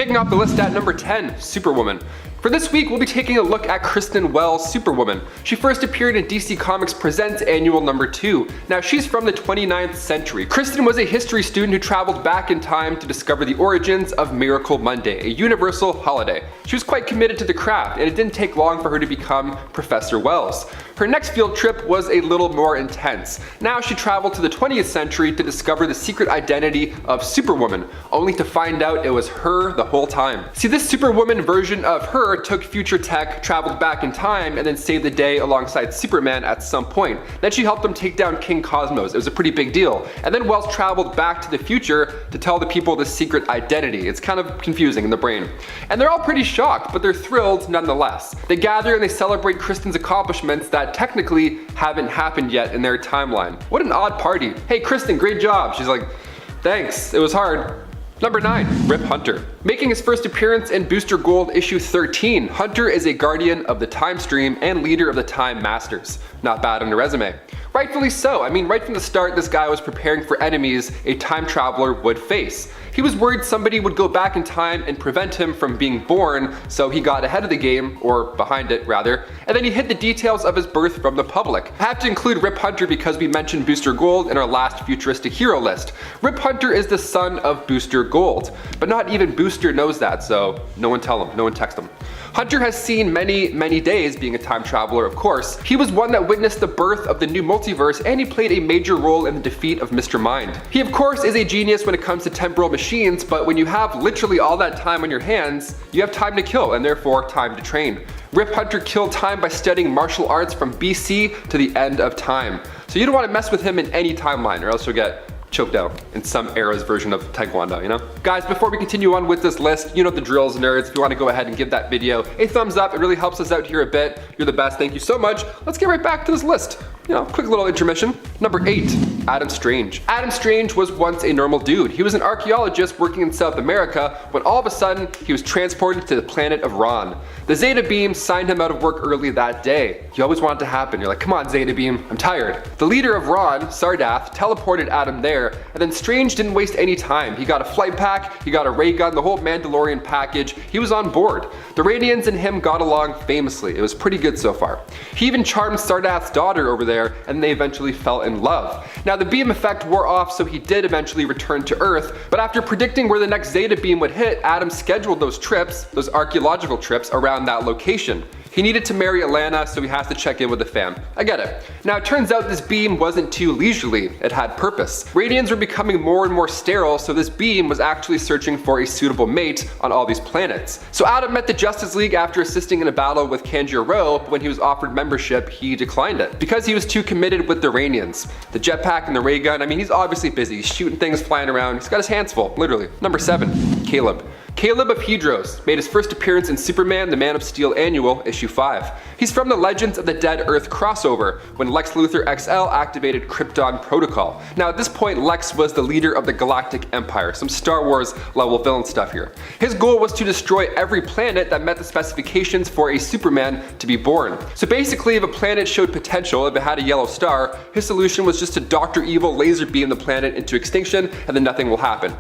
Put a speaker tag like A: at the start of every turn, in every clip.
A: Kicking off the list at number 10, Superwoman. For this week, we'll be taking a look at Kristen Wells' Superwoman. She first appeared in DC Comics Presents Annual number 2. Now, she's from the 29th century. Kristen was a history student who traveled back in time to discover the origins of Miracle Monday, a universal holiday. She was quite committed to the craft, and it didn't take long for her to become Professor Wells. Her next field trip was a little more intense. Now she traveled to the 20th century to discover the secret identity of Superwoman, only to find out it was her the whole time. See, this Superwoman version of her took future tech, traveled back in time, and then saved the day alongside Superman at some point. Then she helped them take down King Cosmos. It was a pretty big deal. And then Wells traveled back to the future to tell the people the secret identity. It's kind of confusing in the brain. And they're all pretty shocked, but they're thrilled nonetheless. They gather and they celebrate Kristen's accomplishments that technically haven't happened yet in their timeline. What an odd party. Hey Kristen, great job. She's like, thanks, it was hard. Number 9, Rip Hunter. Making his first appearance in Booster Gold issue 13, Hunter is a guardian of the time stream and leader of the Time Masters. Not bad on a resume. Rightfully so. I mean, right from the start, this guy was preparing for enemies a time traveler would face. He was worried somebody would go back in time and prevent him from being born, so he got ahead of the game, or behind it rather, and then he hid the details of his birth from the public. I have to include Rip Hunter because we mentioned Booster Gold in our last futuristic hero list. Rip Hunter is the son of Booster Gold, but not even Booster knows that, so no one tell him, no one text him. Hunter has seen many days being a time traveler, of course. He was one that witnessed the birth of the new multiverse, and he played a major role in the defeat of Mr. Mind. He of course is a genius when it comes to temporal machines, but when you have literally all that time on your hands, you have time to kill and therefore time to train. Rip Hunter killed time by studying martial arts from BC to the end of time. So you don't want to mess with him in any timeline or else you'll get choked out in some era's version of Taekwondo, you know? Guys, before we continue on with this list, you know the drills, nerds. If you want to go ahead and give that video a thumbs up, it really helps us out here a bit. You're the best, thank you so much. Let's get right back to this list. You know, quick little intermission. Number 8, Adam Strange. Adam Strange was once a normal dude. He was an archaeologist working in South America when all of a sudden he was transported to the planet of Ron. The Zeta Beam signed him out of work early that day. You always want it to happen. You're like, come on Zeta Beam, I'm tired. The leader of Ron, Sardath, teleported Adam there, and then Strange didn't waste any time. He got a flight pack, he got a ray gun, the whole Mandalorian package. He was on board. The Radians and him got along famously. It was pretty good so far. He even charmed Sardath's daughter over there, and they eventually fell in love. Now the beam effect wore off, so he did eventually return to Earth, but after predicting where the next Zeta Beam would hit, Adam scheduled those trips, those archaeological trips, around that location. He needed to marry Alana, so he has to check in with the fam. I get it. Now it turns out this beam wasn't too leisurely, it had purpose. Radians were becoming more and more sterile, so this beam was actually searching for a suitable mate on all these planets. So Adam met the Justice League after assisting in a battle with Kanjiro, but when he was offered membership, he declined it, because he was too committed with the Radians. The jetpack and the ray gun, I mean, he's obviously busy. He's shooting things, flying around, he's got his hands full, literally. Number 7, Caleb. Caleb of Hedros made his first appearance in Superman the Man of Steel Annual, issue 5. He's from the Legends of the Dead Earth crossover, when Lex Luthor XL activated Krypton Protocol. Now at this point, Lex was the leader of the Galactic Empire, some Star Wars level villain stuff here. His goal was to destroy every planet that met the specifications for a Superman to be born. So basically, if a planet showed potential, if it had a yellow star, his solution was just to Dr. Evil laser beam the planet into extinction, and then nothing will happen.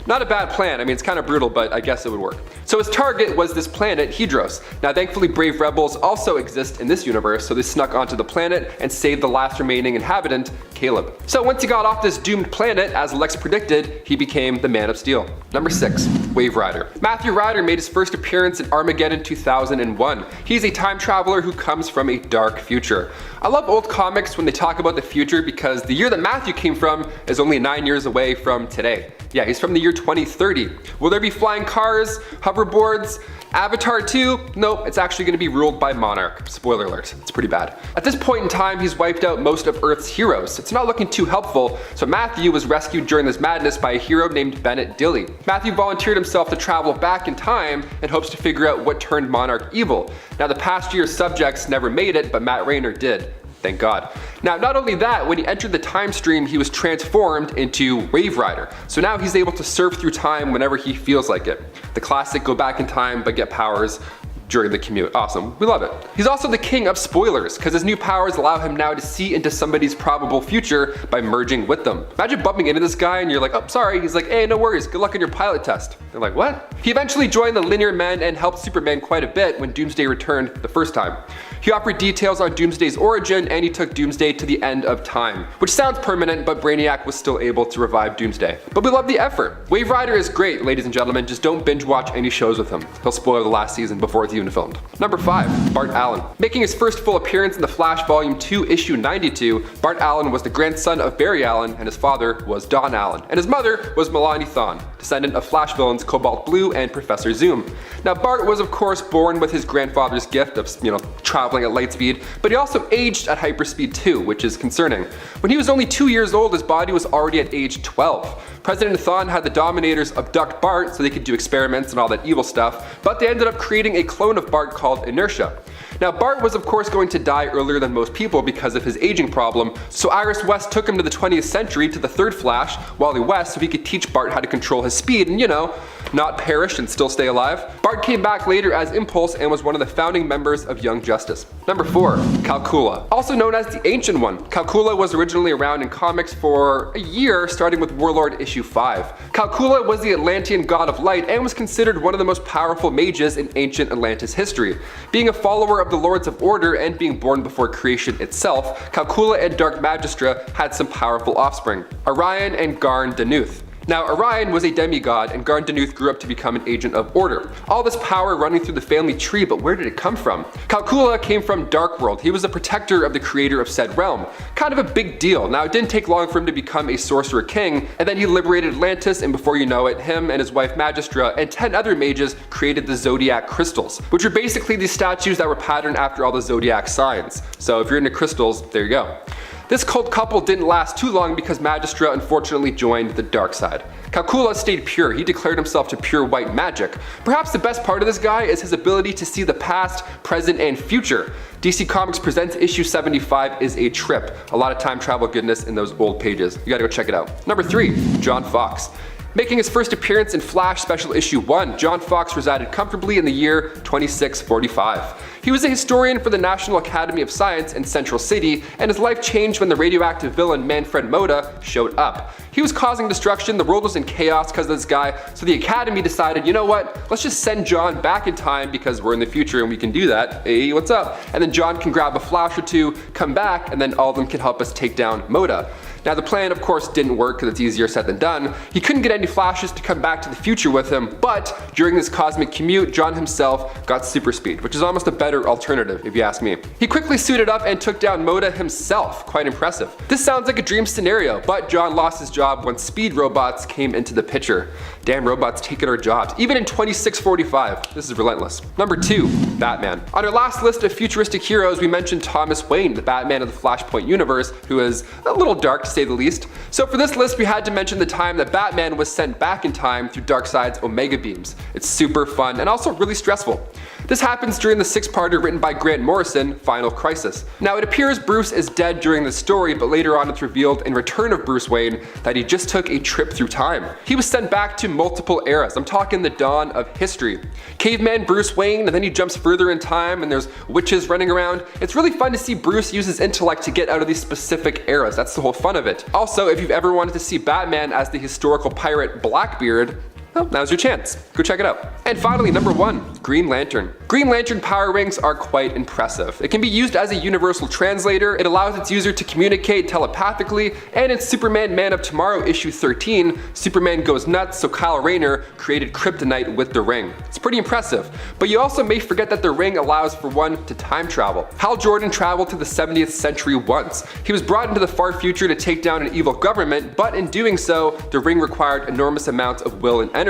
A: Not a bad plan. I mean, it's kind of brutal, but I guess it would work. So his target was this planet, Hedros. Now thankfully brave rebels also exist in this universe, so they snuck onto the planet and saved the last remaining inhabitant, Caleb. So once he got off this doomed planet, as Lex predicted, he became the Man of Steel. Number 6, Wave Rider. Matthew Ryder made his first appearance in Armageddon 2001. He's a time traveler who comes from a dark future. I love old comics when they talk about the future because the year that Matthew came from is only 9 years away from today. Yeah, he's from the year 2030. Will there be flying cars, hoverboards, Avatar 2? Nope, it's actually going to be ruled by Monarch. Spoiler alert, it's pretty bad. At this point in time, he's wiped out most of Earth's heroes. It's not looking too helpful, so Matthew was rescued during this madness by a hero named Bennett Dilly. Matthew volunteered himself to travel back in time and hopes to figure out what turned Monarch evil. Now the past year's subjects never made it, but Matt Rayner did. Thank God. Now, not only that, when he entered the time stream, he was transformed into Wave Rider. So now he's able to surf through time whenever he feels like it. The classic go back in time but get powers, during the commute. Awesome, we love it. He's also the king of spoilers, because his new powers allow him now to see into somebody's probable future by merging with them. Imagine bumping into this guy and you're like, oh, sorry. He's like, hey, no worries, good luck on your pilot test. They're like, what? He eventually joined the Linear Men and helped Superman quite a bit when Doomsday returned the first time. He offered details on Doomsday's origin, and he took Doomsday to the end of time, which sounds permanent, but Brainiac was still able to revive Doomsday. But we love the effort. Wave Rider is great, ladies and gentlemen, just don't binge watch any shows with him. He'll spoil the last season before it's even filmed. Number 5, Bart Allen. Making his first full appearance in The Flash Volume 2, Issue 92, Bart Allen was the grandson of Barry Allen, and his father was Don Allen, and his mother was Melanie Thawne, descendant of Flash villains Cobalt Blue and Professor Zoom. Now Bart was of course born with his grandfather's gift of, traveling at light speed, but he also aged at hyperspeed too, which is concerning. When he was only 2 years old, his body was already at age 12. President Thawne had the Dominators abduct Bart so they could do experiments and all that evil stuff, but they ended up creating a clone of Bart called Inertia. Now Bart was of course going to die earlier than most people because of his aging problem, so Iris West took him to the 20th century to the third Flash, Wally West, so he could teach Bart how to control his speed and, not perish and still stay alive. Bart came back later as Impulse and was one of the founding members of Young Justice. Number 4, Calcula. Also known as the Ancient One, Calcula was originally around in comics for a year, starting with Warlord issue 5. Calcula was the Atlantean god of light and was considered one of the most powerful mages in ancient Atlantis history. Being a follower of the Lords of Order and being born before creation itself, Calcula and Dark Magistra had some powerful offspring, Orion and Garn Danuth. Now Orion was a demigod and Garn Danuth grew up to become an agent of order. All this power running through the family tree, but where did it come from? Calcula came from Darkworld. He was a protector of the creator of said realm. Kind of a big deal. Now it didn't take long for him to become a sorcerer king, and then he liberated Atlantis, and before you know it, him and his wife Magistra and 10 other mages created the Zodiac Crystals, which are basically these statues that were patterned after all the Zodiac signs. So if you're into crystals, there you go. This cult couple didn't last too long because Magistra unfortunately joined the dark side. Calcula stayed pure. He declared himself to pure white magic. Perhaps the best part of this guy is his ability to see the past, present, and future. DC Comics Presents issue 75 is a trip. A lot of time travel goodness in those old pages. You gotta go check it out. Number 3, John Fox. Making his first appearance in Flash Special Issue 1, John Fox resided comfortably in the year 2645. He was a historian for the National Academy of Science in Central City, and his life changed when the radioactive villain Manfred Moda showed up. He was causing destruction, the world was in chaos because of this guy, so the Academy decided, you know what, let's just send John back in time because we're in the future and we can do that. Hey, what's up? And then John can grab a Flash or two, come back, and then all of them can help us take down Moda. Now the plan of course didn't work because it's easier said than done. He couldn't get any Flashes to come back to the future with him, but during this cosmic commute, John himself got super speed, which is almost a better alternative if you ask me. He quickly suited up and took down Moda himself, quite impressive. This sounds like a dream scenario, but John lost his job when speed robots came into the picture. Damn robots taking our jobs, even in 2645. This is relentless. Number 2, Batman. On our last list of futuristic heroes, we mentioned Thomas Wayne, the Batman of the Flashpoint universe, who is a little dark to say the least. So for this list, we had to mention the time that Batman was sent back in time through Darkseid's Omega Beams. It's super fun and also really stressful. This happens during the 6-parter written by Grant Morrison, Final Crisis. Now it appears Bruce is dead during the story, but later on it's revealed in Return of Bruce Wayne that he just took a trip through time. He was sent back to multiple eras. I'm talking the dawn of history. Caveman Bruce Wayne, and then he jumps further in time and there's witches running around. It's really fun to see Bruce use his intellect to get out of these specific eras. That's the whole fun of it. Also, if you've ever wanted to see Batman as the historical pirate Blackbeard, well, now's your chance. Go check it out. And finally, number 1, Green Lantern. Green Lantern power rings are quite impressive. It can be used as a universal translator, it allows its user to communicate telepathically, and in Superman Man of Tomorrow issue 13, Superman goes nuts, so Kyle Rayner created kryptonite with the ring. It's pretty impressive, but you also may forget that the ring allows for one to time travel. Hal Jordan traveled to the 70th century once. He was brought into the far future to take down an evil government, but in doing so, the ring required enormous amounts of will and energy.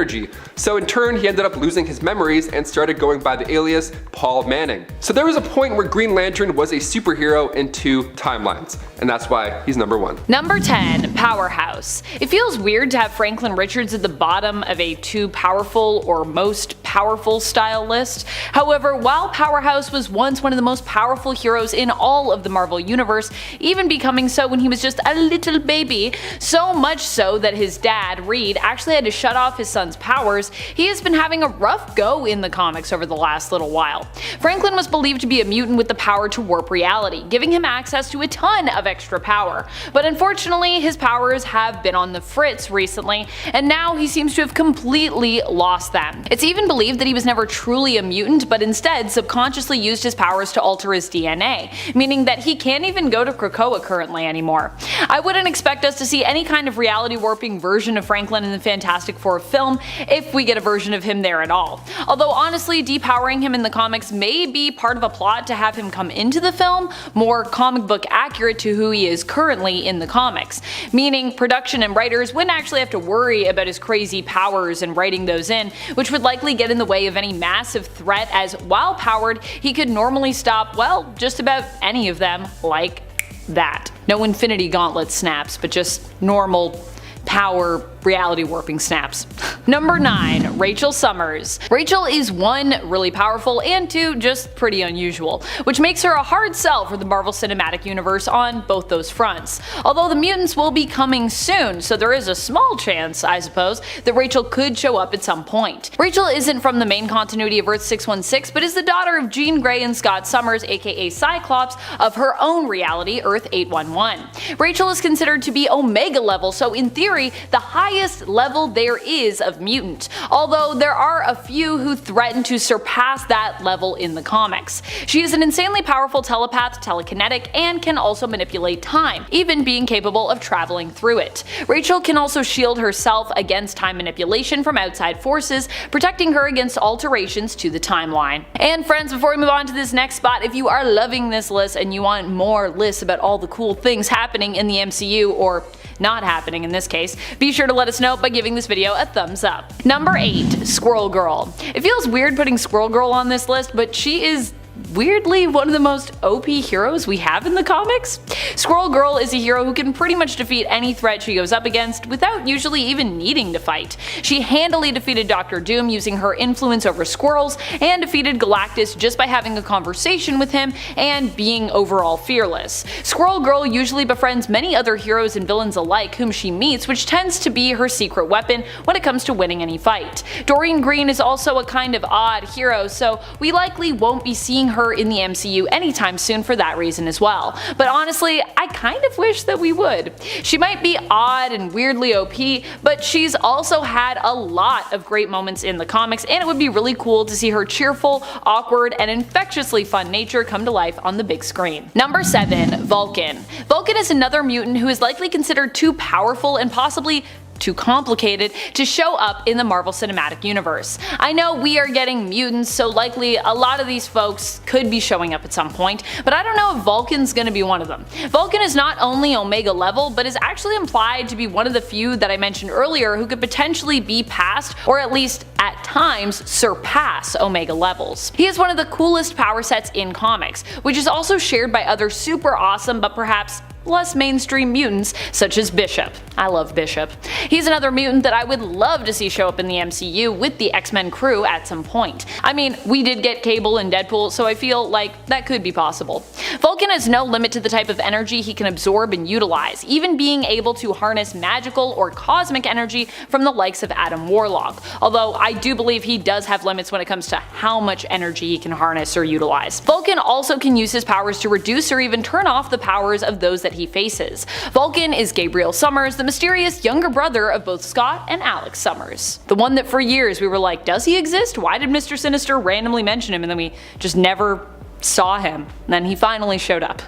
A: So in turn, he ended up losing his memories and started going by the alias Paul Manning. So there was a point where Green Lantern was a superhero in 2 timelines, and that's why he's number 1.
B: Number 10, Powerhouse. It feels weird to have Franklin Richards at the bottom of a too powerful or most powerful style list. However, while Powerhouse was once one of the most powerful heroes in all of the Marvel Universe, even becoming so when he was just a little baby, so much so that his dad, Reed, actually had to shut off his son's powers, he has been having a rough go in the comics over the last little while. Franklin was believed to be a mutant with the power to warp reality, giving him access to a ton of extra power. But unfortunately, his powers have been on the fritz recently, and now he seems to have completely lost them. It's even believed that he was never truly a mutant, but instead subconsciously used his powers to alter his DNA, meaning that he can't even go to Krakoa currently anymore. I wouldn't expect us to see any kind of reality warping version of Franklin in the Fantastic Four film, if we get a version of him there at all. Although honestly, depowering him in the comics may be part of a plot to have him come into the film, more comic book accurate to who he is currently in the comics, meaning production and writers wouldn't actually have to worry about his crazy powers and writing those in, which would likely get in the way of any massive threat, as while powered, he could normally stop, well, just about any of them, like that. No Infinity Gauntlet snaps, but just normal power reality warping snaps. Number 9. Rachel Summers. Rachel is 1, really powerful, and 2, just pretty unusual, which makes her a hard sell for the Marvel Cinematic Universe on both those fronts. Although the mutants will be coming soon, so there is a small chance, I suppose, that Rachel could show up at some point. Rachel isn't from the main continuity of Earth 616, but is the daughter of Jean Grey and Scott Summers, aka Cyclops, of her own reality, Earth 811. Rachel is considered to be Omega level, so in theory, the highest level there is of mutant, although there are a few who threaten to surpass that level in the comics. She is an insanely powerful telepath, telekinetic, and can also manipulate time, even being capable of traveling through it. Rachel can also shield herself against time manipulation from outside forces, protecting her against alterations to the timeline. And friends, before we move on to this next spot, if you are loving this list and you want more lists about all the cool things happening in the MCU, or not happening in this case, be sure to let us know by giving this video a thumbs up. Number 8. Squirrel Girl. It feels weird putting Squirrel Girl on this list, but she is weirdly one of the most OP heroes we have in the comics. Squirrel Girl is a hero who can pretty much defeat any threat she goes up against without usually even needing to fight. She handily defeated Dr. Doom using her influence over squirrels, and defeated Galactus just by having a conversation with him and being overall fearless. Squirrel Girl usually befriends many other heroes and villains alike whom she meets, which tends to be her secret weapon when it comes to winning any fight. Doreen Green is also a kind of odd hero, so we likely won't be seeing her in the MCU anytime soon for that reason as well. But honestly, I kind of wish that we would. She might be odd and weirdly OP, but she's also had a lot of great moments in the comics, and it would be really cool to see her cheerful, awkward, and infectiously fun nature come to life on the big screen. Number 7. Vulcan. Vulcan is another mutant who is likely considered too powerful and possibly too complicated to show up in the Marvel Cinematic Universe. I know we are getting mutants, so likely a lot of these folks could be showing up at some point, but I don't know if Vulcan's gonna be one of them. Vulcan is not only Omega level, but is actually implied to be one of the few that I mentioned earlier who could potentially be past, or at least at times surpass, Omega levels. He is one of the coolest power sets in comics, which is also shared by other super awesome but perhaps less mainstream mutants such as Bishop. I love Bishop. He's another mutant that I would love to see show up in the MCU with the X-Men crew at some point. I mean, we did get Cable and Deadpool, so I feel like that could be possible. Vulcan has no limit to the type of energy he can absorb and utilize, even being able to harness magical or cosmic energy from the likes of Adam Warlock, although I do believe he does have limits when it comes to how much energy he can harness or utilize. Vulcan also can use his powers to reduce or even turn off the powers of those that he faces. Vulcan is Gabriel Summers, the mysterious younger brother of both Scott and Alex Summers. The one that for years we were like, does he exist? Why did Mr. Sinister randomly mention him and then we just never saw him? And then he finally showed up.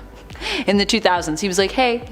B: In the 2000s, he was like, hey,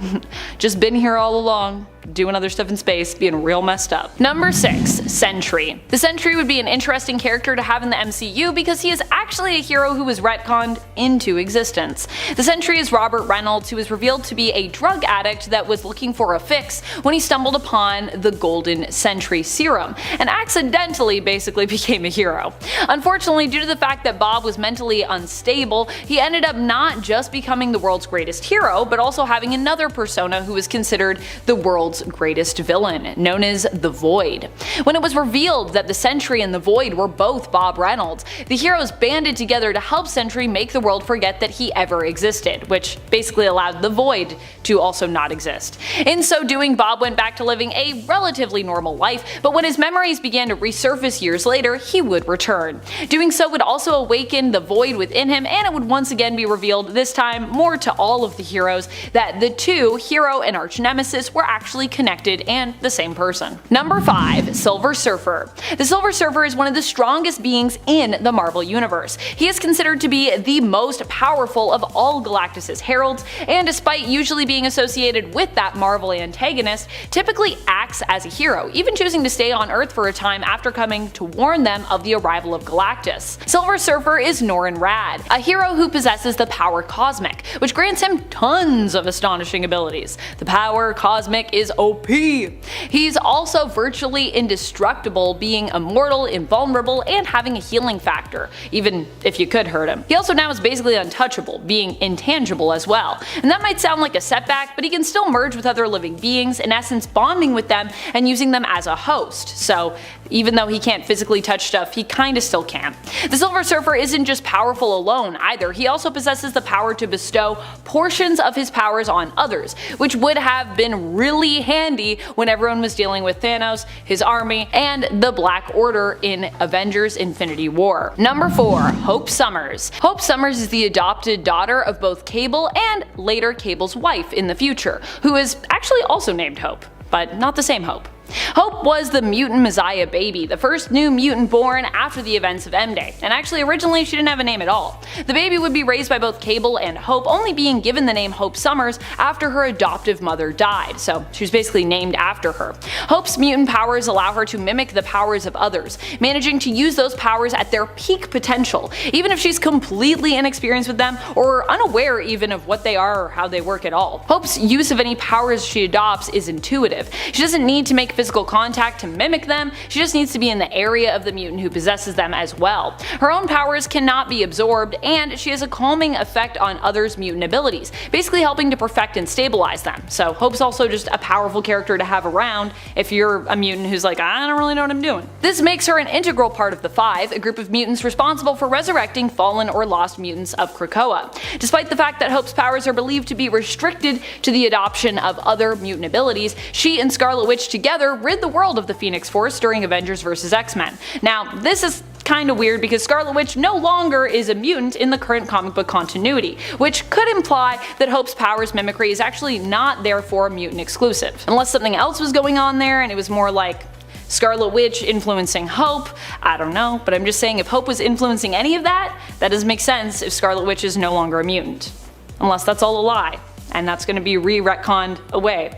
B: just been here all along, doing other stuff in space, being real messed up. Number 6. Sentry. The Sentry would be an interesting character to have in the MCU because he is actually a hero who was retconned into existence. The Sentry is Robert Reynolds, who is revealed to be a drug addict that was looking for a fix when he stumbled upon the Golden Sentry serum, and accidentally basically became a hero. Unfortunately, due to the fact that Bob was mentally unstable, he ended up not just becoming the world's greatest hero, but also having another persona who was considered the world's world's greatest villain, known as the Void. When it was revealed that the Sentry and the Void were both Bob Reynolds, the heroes banded together to help Sentry make the world forget that he ever existed, which basically allowed the Void to also not exist. In so doing, Bob went back to living a relatively normal life, but when his memories began to resurface years later, he would return. Doing so would also awaken the Void within him, and it would once again be revealed, this time more to all of the heroes, that the two, hero and arch nemesis, were actually connected and the same person. Number 5. Silver Surfer. The Silver Surfer is one of the strongest beings in the Marvel Universe. He is considered to be the most powerful of all Galactus' heralds, and despite usually being associated with that Marvel antagonist, typically acts as a hero, even choosing to stay on Earth for a time after coming to warn them of the arrival of Galactus. Silver Surfer is Norrin Radd, a hero who possesses the power Cosmic, which grants him tons of astonishing abilities. The power Cosmic is OP. He's also virtually indestructible, being immortal, invulnerable, and having a healing factor, even if you could hurt him. He also now is basically untouchable, being intangible as well. And that might sound like a setback, but he can still merge with other living beings, in essence bonding with them and using them as a host. So even though he can't physically touch stuff, he kinda still can. The Silver Surfer isn't just powerful alone either, he also possesses the power to bestow portions of his powers on others, which would have been really handy when everyone was dealing with Thanos, his army, and the Black Order in Avengers Infinity War. Number 4. Hope Summers. Hope Summers is the adopted daughter of both Cable and later Cable's wife in the future, who is actually also named Hope, but not the same Hope. Hope was the mutant Messiah baby, the first new mutant born after the events of M-Day, and actually originally she didn't have a name at all. The baby would be raised by both Cable and Hope, only being given the name Hope Summers after her adoptive mother died, so she was basically named after her. Hope's mutant powers allow her to mimic the powers of others, managing to use those powers at their peak potential, even if she's completely inexperienced with them or unaware even of what they are or how they work at all. Hope's use of any powers she adopts is intuitive. She doesn't need to make physical contact to mimic them, she just needs to be in the area of the mutant who possesses them as well. Her own powers cannot be absorbed, and she has a calming effect on others' mutant abilities, basically helping to perfect and stabilize them. So Hope's also just a powerful character to have around if you're a mutant who's like, I don't really know what I'm doing. This makes her an integral part of the Five, a group of mutants responsible for resurrecting fallen or lost mutants of Krakoa. Despite the fact that Hope's powers are believed to be restricted to the adoption of other mutant abilities, she and Scarlet Witch together rid the world of the Phoenix Force during Avengers vs. X-Men. Now, this is kinda weird because Scarlet Witch no longer is a mutant in the current comic book continuity, which could imply that Hope's powers mimicry is actually not therefore mutant exclusive. Unless something else was going on there and it was more like Scarlet Witch influencing Hope, I don't know, but I'm just saying if Hope was influencing any of that, that doesn't make sense if Scarlet Witch is no longer a mutant. Unless that's all a lie, and that's gonna be re-retconned away.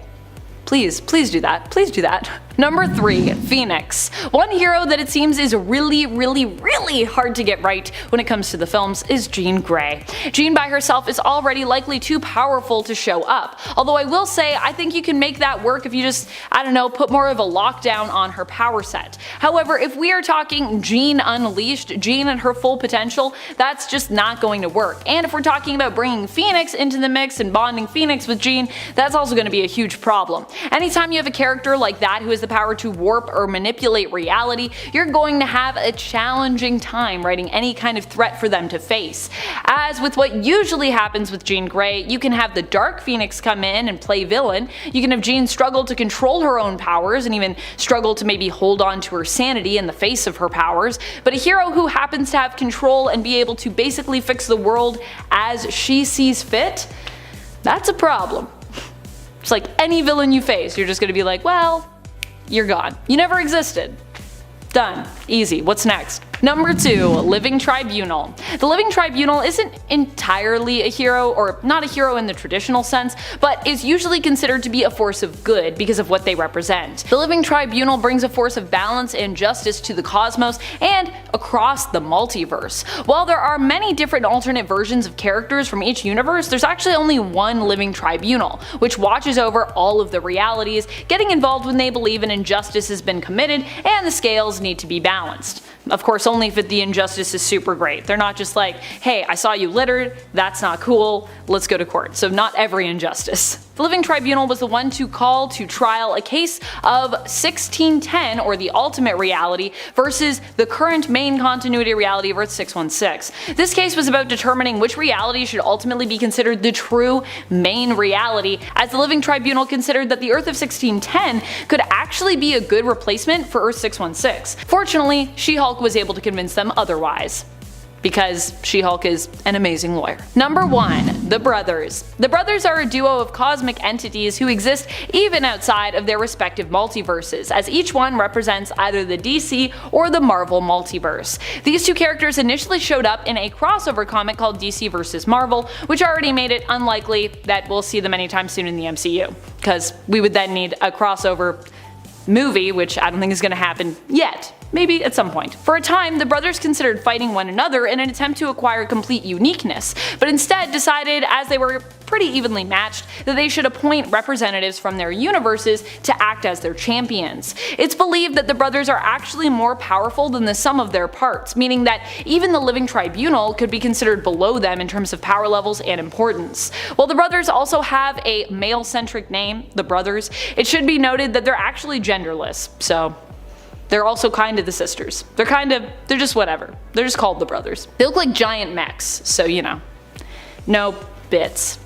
B: Please do that. Please do that. Number 3. Phoenix. One hero that it seems is really hard to get right when it comes to the films is Jean Grey. Jean by herself is already likely too powerful to show up, although I will say I think you can make that work if you just, I don't know, put more of a lockdown on her power set. However, if we are talking Jean unleashed, Jean at her full potential, that's just not going to work. And if we're talking about bringing Phoenix into the mix and bonding Phoenix with Jean, that's also going to be a huge problem. Anytime you have a character like that who has the power to warp or manipulate reality, you're going to have a challenging time writing any kind of threat for them to face. As with what usually happens with Jean Grey, you can have the Dark Phoenix come in and play villain, you can have Jean struggle to control her own powers and even struggle to maybe hold on to her sanity in the face of her powers, but a hero who happens to have control and be able to basically fix the world as she sees fit, that's a problem. It's like any villain you face, you're just gonna be like, well, you're gone. You never existed. Done. Easy. What's next? Number 2. Living Tribunal. The Living Tribunal isn't entirely a hero, or not a hero in the traditional sense, but is usually considered to be a force of good because of what they represent. The Living Tribunal brings a force of balance and justice to the cosmos and across the multiverse. While there are many different alternate versions of characters from each universe, there's actually only one Living Tribunal, which watches over all of the realities, getting involved when they believe an injustice has been committed and the scales need to be balanced. Of course, only if the injustice is super great. They're not just like, hey, I saw you littered, that's not cool, let's go to court. So not every injustice. the Living Tribunal was the one to call to trial a case of 1610, or the Ultimate Reality, versus the current main continuity reality of Earth 616. This case was about determining which reality should ultimately be considered the true main reality, as the Living Tribunal considered that the Earth of 1610 could actually be a good replacement for Earth 616. Fortunately, She-Hulk was able to convince them otherwise, because She-Hulk is an amazing lawyer. Number 1. The Brothers. The Brothers are a duo of cosmic entities who exist even outside of their respective multiverses, as each one represents either the DC or the Marvel multiverse. These two characters initially showed up in a crossover comic called DC vs. Marvel, which already made it unlikely that we'll see them anytime soon in the MCU, because we would then need a crossover movie, which I don't think is going to happen yet. Maybe at some point. For a time, the brothers considered fighting one another in an attempt to acquire complete uniqueness, but instead decided, as they were pretty evenly matched, that they should appoint representatives from their universes to act as their champions. It's believed that the brothers are actually more powerful than the sum of their parts, meaning that even the Living Tribunal could be considered below them in terms of power levels and importance. While the brothers also have a male-centric name, the Brothers, it should be noted that they're actually genderless, so they're also kind of the sisters. They're just whatever. They're just called the Brothers. They look like giant mechs, so you know. No bits.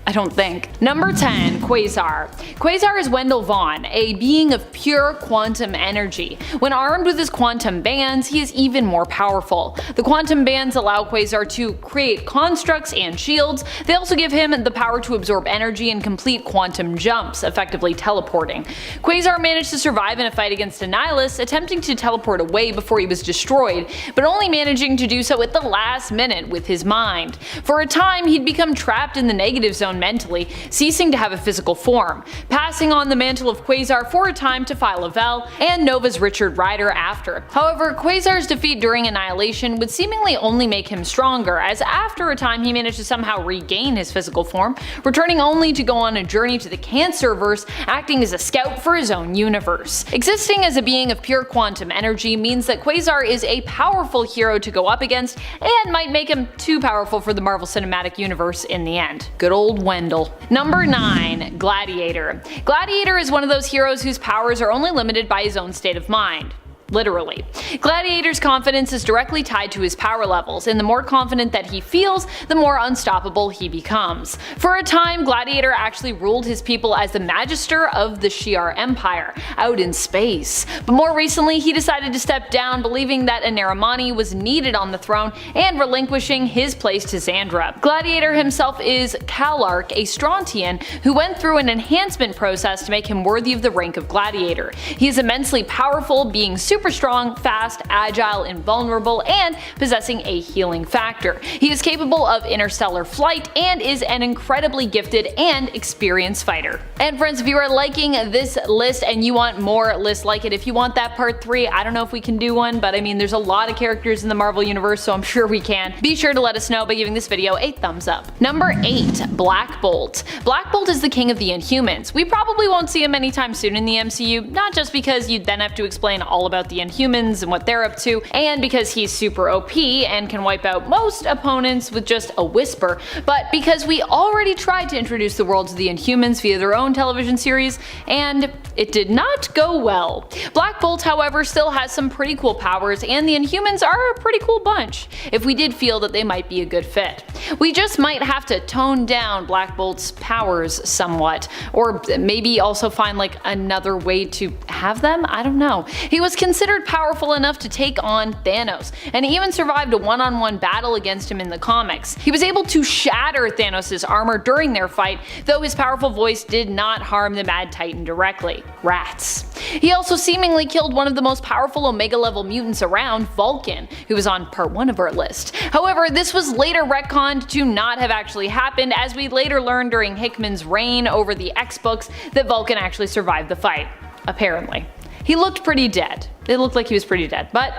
B: I don't think. Number 10. Quasar. Quasar is Wendell Vaughn, a being of pure quantum energy. When armed with his quantum bands, he is even more powerful. The quantum bands allow Quasar to create constructs and shields. They also give him the power to absorb energy and complete quantum jumps, effectively teleporting. Quasar managed to survive in a fight against Annihilus, attempting to teleport away before he was destroyed, but only managing to do so at the last minute with his mind. For a time, he'd become trapped in the negative zone mentally, ceasing to have a physical form, passing on the mantle of Quasar for a time to Phi Lavelle and Nova's Richard Rider after. However, Quasar's defeat during Annihilation would seemingly only make him stronger, as after a time he managed to somehow regain his physical form, returning only to go on a journey to the Cancerverse, acting as a scout for his own universe. Existing as a being of pure quantum energy means that Quasar is a powerful hero to go up against, and might make him too powerful for the Marvel Cinematic Universe in the end. Good old Wendell. Number 9. Gladiator. Gladiator is one of those heroes whose powers are only limited by his own state of mind. Literally. Gladiator's confidence is directly tied to his power levels, and the more confident that he feels, the more unstoppable he becomes. For a time, Gladiator actually ruled his people as the Magister of the Shi'ar Empire, out in space. But more recently, he decided to step down, believing that Anarimani was needed on the throne, and relinquishing his place to Xandra. Gladiator himself is Kalark, a Strontian, who went through an enhancement process to make him worthy of the rank of Gladiator. He is immensely powerful, being super strong, fast, agile, invulnerable, and possessing a healing factor. He is capable of interstellar flight and is an incredibly gifted and experienced fighter. And friends, if you are liking this list and you want more lists like it, if you want that part 3, I don't know if we can do one, but I mean there's a lot of characters in the Marvel Universe, so I'm sure we can. Be sure to let us know by giving this video a thumbs up. Number 8. Black Bolt. Black Bolt is the king of the Inhumans. We probably won't see him anytime soon in the MCU, not just because you'd then have to explain all about the Inhumans and what they're up to, and because he's super OP and can wipe out most opponents with just a whisper, but because we already tried to introduce the world to the Inhumans via their own television series, and it did not go well. Black Bolt, however, still has some pretty cool powers, and the Inhumans are a pretty cool bunch, if we did feel that they might be a good fit. We just might have to tone down Black Bolt's powers somewhat, or maybe also find like another way to have them? I don't know. He was considered powerful enough to take on Thanos, and he even survived a one-on-one battle against him in the comics. He was able to shatter Thanos' armor during their fight, though his powerful voice did not harm the Mad Titan directly. Rats. He also seemingly killed one of the most powerful Omega level mutants around, Vulcan, who was on part 1 of our list. However, this was later retconned to not have actually happened, as we later learned during Hickman's reign over the X-Books that Vulcan actually survived the fight. Apparently. He looked pretty dead. It looked like he was pretty dead, but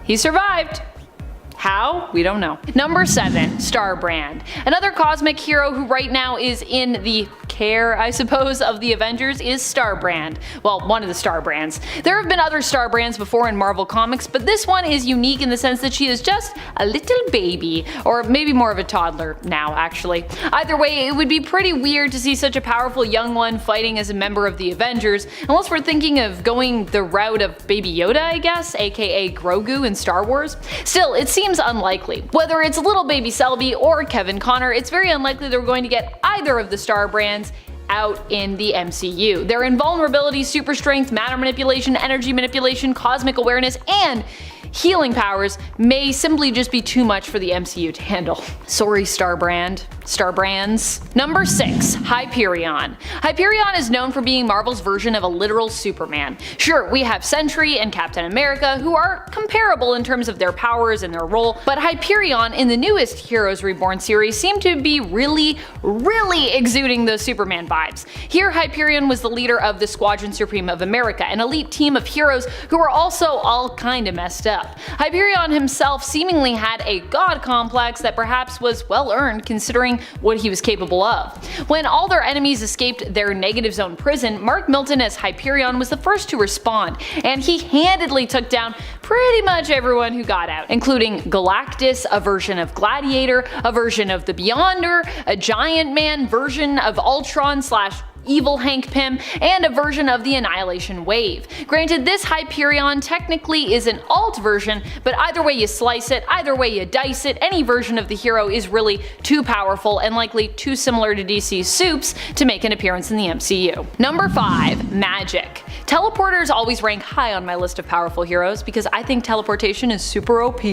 B: he survived. How? We don't know. Number 7, Starbrand. Another cosmic hero who right now is in the care, I suppose, of the Avengers is Starbrand. Well, one of the Starbrands. There have been other Starbrands before in Marvel Comics, but this one is unique in the sense that she is just a little baby, or maybe more of a toddler now, actually. Either way, it would be pretty weird to see such a powerful young one fighting as a member of the Avengers, unless we're thinking of going the route of Baby Yoda, I guess, aka Grogu in Star Wars. Still, it seems unlikely. Whether it's little baby Selby or Kevin Connor, it's very unlikely they're going to get either of the Starbrands out in the MCU. Their invulnerability, super strength, matter manipulation, energy manipulation, cosmic awareness, and healing powers may simply just be too much for the MCU to handle. Sorry, Starbrands. Number 6, Hyperion. Hyperion is known for being Marvel's version of a literal Superman. Sure, we have Sentry and Captain America, who are comparable in terms of their powers and their role, but Hyperion in the newest Heroes Reborn series seemed to be really exuding those Superman vibes. Here, Hyperion was the leader of the Squadron Supreme of America, an elite team of heroes who were also all kinda messed up. Hyperion himself seemingly had a god complex that perhaps was well earned considering what he was capable of. When all their enemies escaped their negative zone prison, Mark Milton as Hyperion was the first to respond, and he handedly took down pretty much everyone who got out, including Galactus, a version of Gladiator, a version of the Beyonder, a Giant Man version of Ultron / Evil Hank Pym, and a version of the Annihilation Wave. Granted, this Hyperion technically is an alt version, but either way you slice it, either way you dice it, any version of the hero is really too powerful and likely too similar to DC's Supes to make an appearance in the MCU. Number 5, Magic. Teleporters always rank high on my list of powerful heroes because I think teleportation is super OP,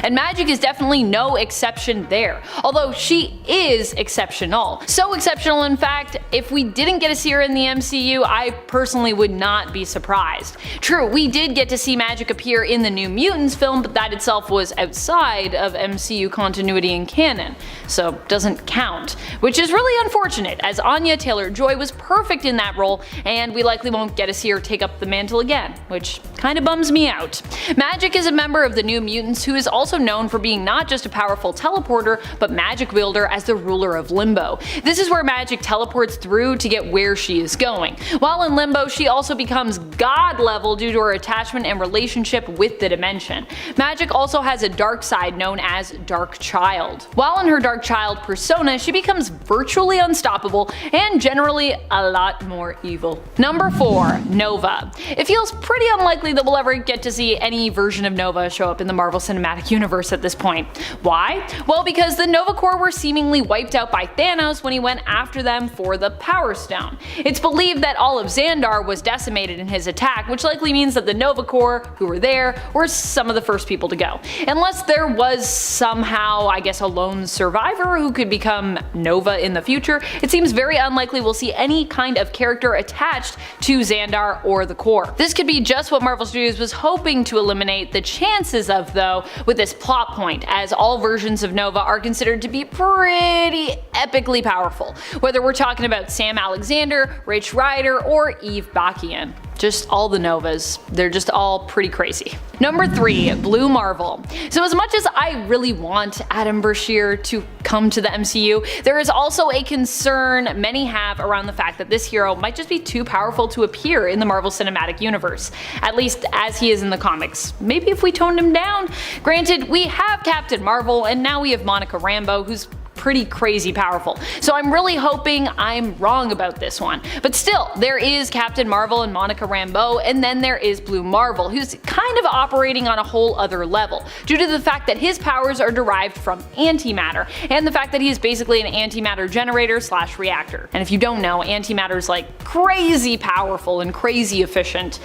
B: and Magic is definitely no exception there, although she is exceptional. So exceptional, in fact, if we didn't get to see her in the MCU, I personally would not be surprised. True, we did get to see Magic appear in the New Mutants film, but that itself was outside of MCU continuity and canon, so doesn't count, which is really unfortunate, as Anya Taylor-Joy was perfect in that role, and we likely won't get to see her take up the mantle again, which kinda bums me out. Magic is a member of the New Mutants who is also known for being not just a powerful teleporter, but magic wielder as the ruler of Limbo. This is where Magic teleports through to get where she is going. While in Limbo, she also becomes god level due to her attachment and relationship with the dimension. Magic also has a dark side known as Dark Child. While in her Dark Child persona, she becomes virtually unstoppable and generally a lot more evil. Number 4, Nova. It feels pretty unlikely that we'll ever get to see any version of Nova show up in the Marvel Cinematic Universe at this point. Why? Well, because the Nova Corps were seemingly wiped out by Thanos when he went after them for the Power Stone. It's believed that all of Xandar was decimated in his attack, which likely means that the Nova Corps, who were there, were some of the first people to go. Unless there was somehow, I guess, a lone survivor who could become Nova in the future, it seems very unlikely we'll see any kind of character attached to Xandar or the Corps. This could be just what Marvel Studios was hoping to eliminate the chances of, though, with this plot point, as all versions of Nova are considered to be pretty epically powerful, whether we're talking about Sam Alexander, Rich Rider, or Eve Bakian. Just all the Novas. They're just all pretty crazy. Number 3, Blue Marvel. So as much as I really want Adam Brashear to come to the MCU, there is also a concern many have around the fact that this hero might just be too powerful to appear in the Marvel Cinematic Universe, at least as he is in the comics. Maybe if we toned him down? Granted, we have Captain Marvel, and now we have Monica Rambeau, who's pretty crazy powerful. So I'm really hoping I'm wrong about this one. But still, there is Captain Marvel and Monica Rambeau, and then there is Blue Marvel, who's kind of operating on a whole other level, due to the fact that his powers are derived from antimatter, and the fact that he is basically an antimatter generator / reactor. And if you don't know, antimatter is like crazy powerful and crazy efficient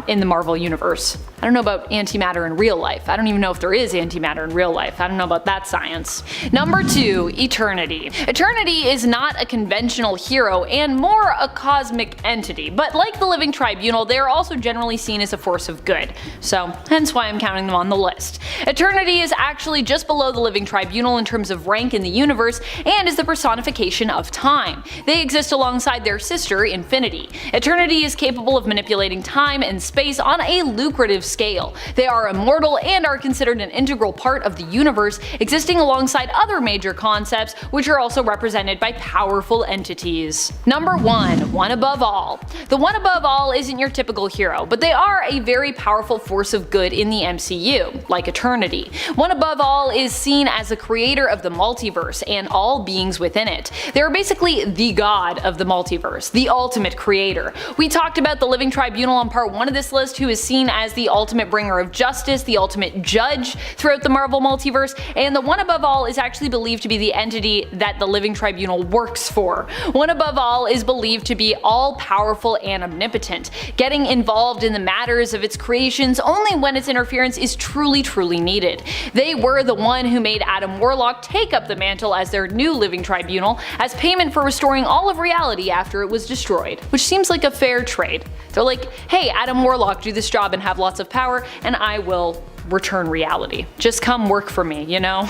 B: in the Marvel universe. I don't know about antimatter in real life. I don't even know if there is antimatter in real life. I don't know about that science. Number 2, Eternity. Eternity is not a conventional hero and more a cosmic entity, but like the Living Tribunal, they are also generally seen as a force of good, so hence why I'm counting them on the list. Eternity is actually just below the Living Tribunal in terms of rank in the universe and is the personification of time. They exist alongside their sister, Infinity. Eternity is capable of manipulating time and space on a lucrative scale. They are immortal and are considered an integral part of the universe, existing alongside other major concepts, which are also represented by powerful entities. Number 1. One Above All. The One Above All isn't your typical hero, but they are a very powerful force of good in the MCU, like Eternity. One Above All is seen as the creator of the multiverse and all beings within it. They are basically the god of the multiverse, the ultimate creator. We talked about the Living Tribunal on part 1 of this list, who is seen as the ultimate bringer of justice, the ultimate judge throughout the Marvel multiverse, and the One Above All is actually believed to be the entity that the Living Tribunal works for. One Above All is believed to be all-powerful and omnipotent, getting involved in the matters of its creations only when its interference is truly needed. They were the one who made Adam Warlock take up the mantle as their new Living Tribunal as payment for restoring all of reality after it was destroyed, which seems like a fair trade. They're like, hey, Adam Warlock, do this job and have lots of power, and I will return reality. Just come work for me, you know?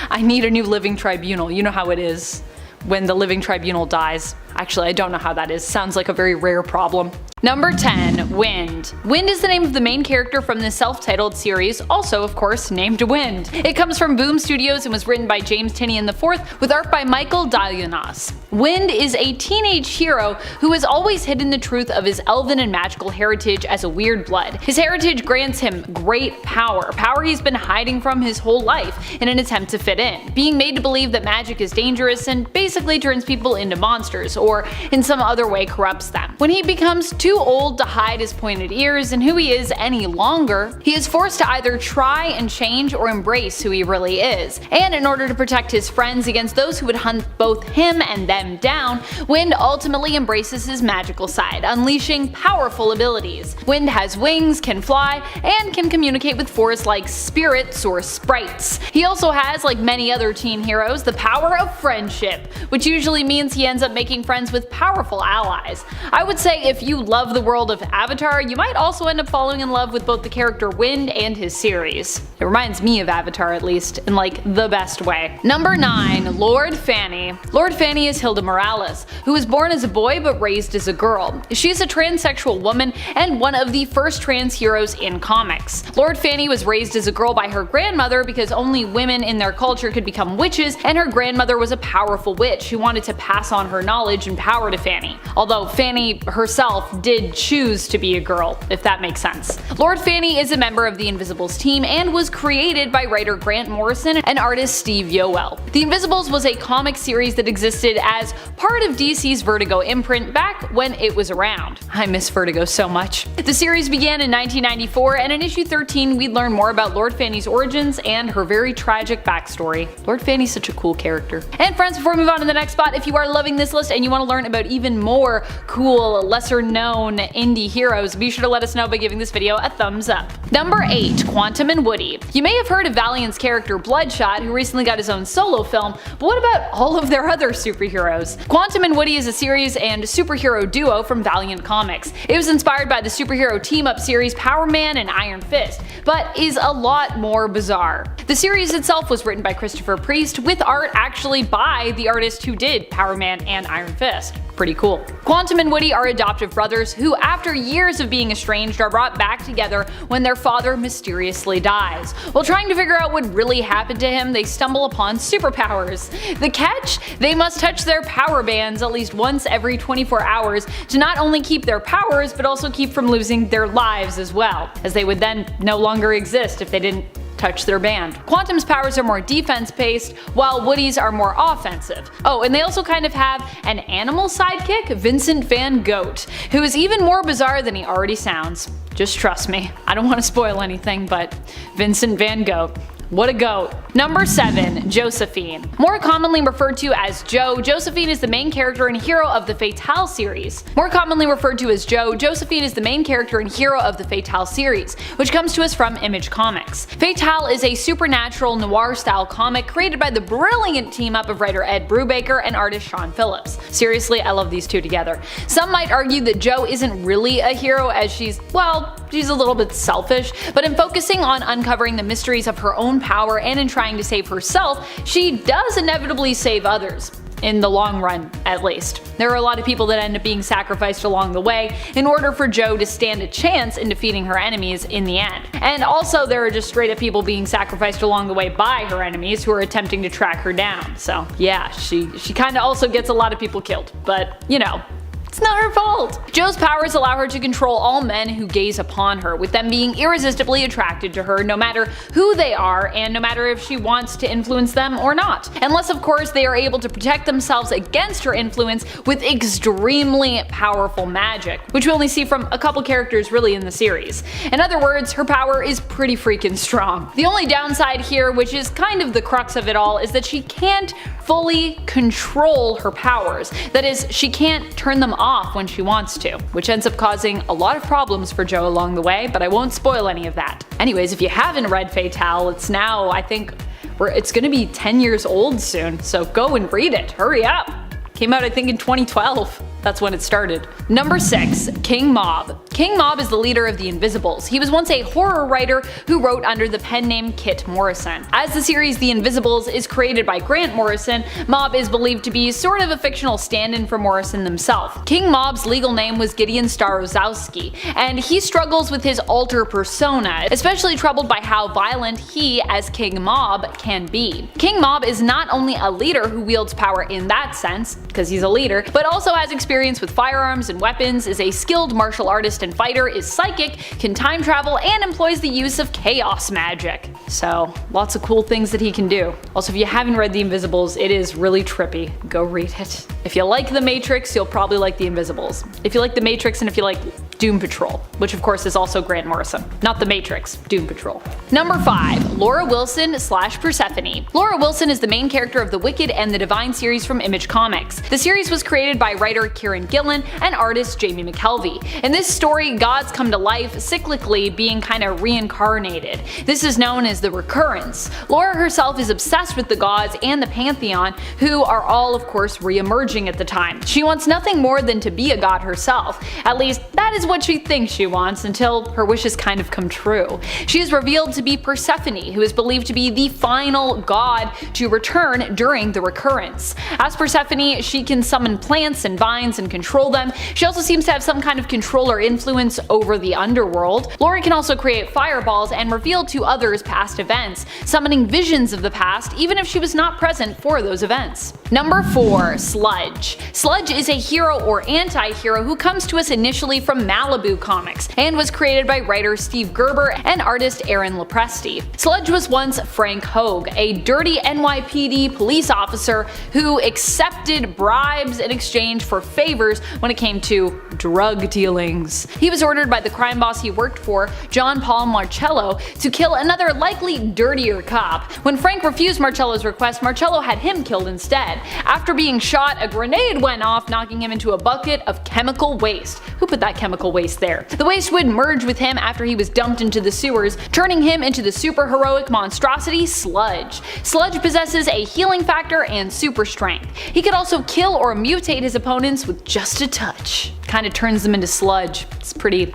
B: I need a new Living Tribunal. You know how it is when the Living Tribunal dies. Actually, I don't know how that is. Sounds like a very rare problem. Number 10. Wind. Wind is the name of the main character from the self-titled series, also of course named Wind. It comes from Boom Studios and was written by James Tynion IV with art by Michael Dalianos. Wind is a teenage hero who has always hidden the truth of his elven and magical heritage as a weird blood. His heritage grants him great power he's been hiding from his whole life in an attempt to fit in, being made to believe that magic is dangerous and basically turns people into monsters, or in some other way corrupts them. When he becomes too old to hide his pointed ears and who he is any longer, he is forced to either try and change or embrace who he really is. And in order to protect his friends against those who would hunt both him and them down, Wind ultimately embraces his magical side, unleashing powerful abilities. Wind has wings, can fly, and can communicate with forest-like spirits or sprites. He also has, like many other teen heroes, the power of friendship, which usually means he ends up making friends with powerful allies. I would say if you love the world of Avatar, you might also end up falling in love with both the character Wind and his series. It reminds me of Avatar, at least, in like the best way. Number 9. Lord Fanny. Lord Fanny is Hilda Morales, who was born as a boy but raised as a girl. She's a transsexual woman and one of the first trans heroes in comics. Lord Fanny was raised as a girl by her grandmother because only women in their culture could become witches, and her grandmother was a powerful witch who wanted to pass on her knowledge and power to Fanny. Although Fanny herself did choose to be a girl, if that makes sense. Lord Fanny is a member of the Invisibles team and was created by writer Grant Morrison and artist Steve Yoel. The Invisibles was a comic series that existed as part of DC's Vertigo imprint back when it was around. I miss Vertigo so much. The series began in 1994, and in issue 13 we'd learn more about Lord Fanny's origins and her very tragic backstory. Lord Fanny's such a cool character. And friends, before we move on to the next spot, if you are loving this list and you want to learn about even more cool, lesser known indie heroes, be sure to let us know by giving this video a thumbs up. Number 8. Quantum and Woody. You may have heard of Valiant's character Bloodshot, who recently got his own solo film, but what about all of their other superheroes? Quantum and Woody is a series and superhero duo from Valiant Comics. It was inspired by the superhero team-up series Power Man and Iron Fist, but is a lot more bizarre. The series itself was written by Christopher Priest, with art actually by the artist who did Power Man and Iron Fist. Pretty cool. Quantum and Woody are adoptive brothers who, after years of being estranged, are brought back together when their father mysteriously dies. While trying to figure out what really happened to him, they stumble upon superpowers. The catch? They must touch their power bands at least once every 24 hours to not only keep their powers, but also keep from losing their lives as well, as they would then no longer exist if they didn't touch their band. Quantum's powers are more defense-based, while Woody's are more offensive. Oh, and they also kind of have an animal sidekick, Vincent Van Gogh, who is even more bizarre than he already sounds. Just trust me. I don't want to spoil anything, but Vincent Van Gogh. What a goat. Number 7. Josephine. More commonly referred to as Jo, Josephine is the main character and hero of the Fatale series. Josephine is the main character and hero of the Fatale series, which comes to us from Image Comics. Fatale is a supernatural noir-style comic created by the brilliant team-up of writer Ed Brubaker and artist Sean Phillips. Seriously, I love these two together. Some might argue that Jo isn't really a hero as she's a little bit selfish, but in focusing on uncovering the mysteries of her own power and in trying to save herself, she does inevitably save others. In the long run, at least. There are a lot of people that end up being sacrificed along the way in order for Jo to stand a chance in defeating her enemies in the end. And also there are just straight up people being sacrificed along the way by her enemies who are attempting to track her down. So yeah, she kinda also gets a lot of people killed, but you know, it's not her fault. Jo's powers allow her to control all men who gaze upon her, with them being irresistibly attracted to her no matter who they are and no matter if she wants to influence them or not. Unless of course they are able to protect themselves against her influence with extremely powerful magic, which we only see from a couple characters really in the series. In other words, her power is pretty freaking strong. The only downside here, which is kind of the crux of it all, is that she can't fully control her powers. That is, she can't turn them off when she wants to, which ends up causing a lot of problems for Jo along the way, but I won't spoil any of that. Anyways, if you haven't read Fatale, it's now, I think, it's gonna be 10 years old soon, so go and read it, hurry up! Came out I think in 2012. That's when it started. Number 6. King Mob. King Mob is the leader of the Invisibles. He was once a horror writer who wrote under the pen name Kit Morrison. As the series The Invisibles is created by Grant Morrison, Mob is believed to be sort of a fictional stand-in for Morrison himself. King Mob's legal name was Gideon Starozowski, and he struggles with his alter persona, especially troubled by how violent he, as King Mob, can be. King Mob is not only a leader who wields power in that sense, because he's a leader, but also has experience with firearms and weapons, is a skilled martial artist and fighter, is psychic, can time travel, and employs the use of chaos magic. So, lots of cool things that he can do. Also, if you haven't read The Invisibles, it is really trippy. Go read it. If you like The Matrix, you'll probably like The Invisibles. If you like The Matrix and if you like Doom Patrol, which of course is also Grant Morrison. Not The Matrix, Doom Patrol. Number 5. Laura Wilson / Persephone. Laura Wilson is the main character of the Wicked and the Divine series from Image Comics. The series was created by writer Kieran Gillen and artist Jamie McKelvey. In this story, gods come to life cyclically, being kinda reincarnated. This is known as the recurrence. Laura herself is obsessed with the gods and the pantheon, who are all of course re-emerging at the time. She wants nothing more than to be a god herself. At least that is what she thinks she wants, until her wishes kind of come true. She is revealed to be Persephone, who is believed to be the final god to return during the recurrence. As Persephone, she can summon plants and vines and control them. She also seems to have some kind of control or influence over the underworld. Laura can also create fireballs and reveal to others past events, summoning visions of the past even if she was not present for those events. Number 4. Sludge. Sludge is a hero or anti-hero who comes to us initially from Malibu Comics and was created by writer Steve Gerber and artist Aaron Lopresti. Sludge was once Frank Hogue, a dirty NYPD police officer who accepted bribes in exchange for favors when it came to drug dealings. He was ordered by the crime boss he worked for, John Paul Marcello, to kill another likely dirtier cop. When Frank refused Marcello's request, Marcello had him killed instead. After being shot, a grenade went off, knocking him into a bucket of chemical waste. Who put that chemical waste there? The waste would merge with him after he was dumped into the sewers, turning him into the super heroic monstrosity Sludge. Sludge possesses a healing factor and super strength. He could also kill or mutate his opponents with just a touch. Kinda turns them into sludge. It's pretty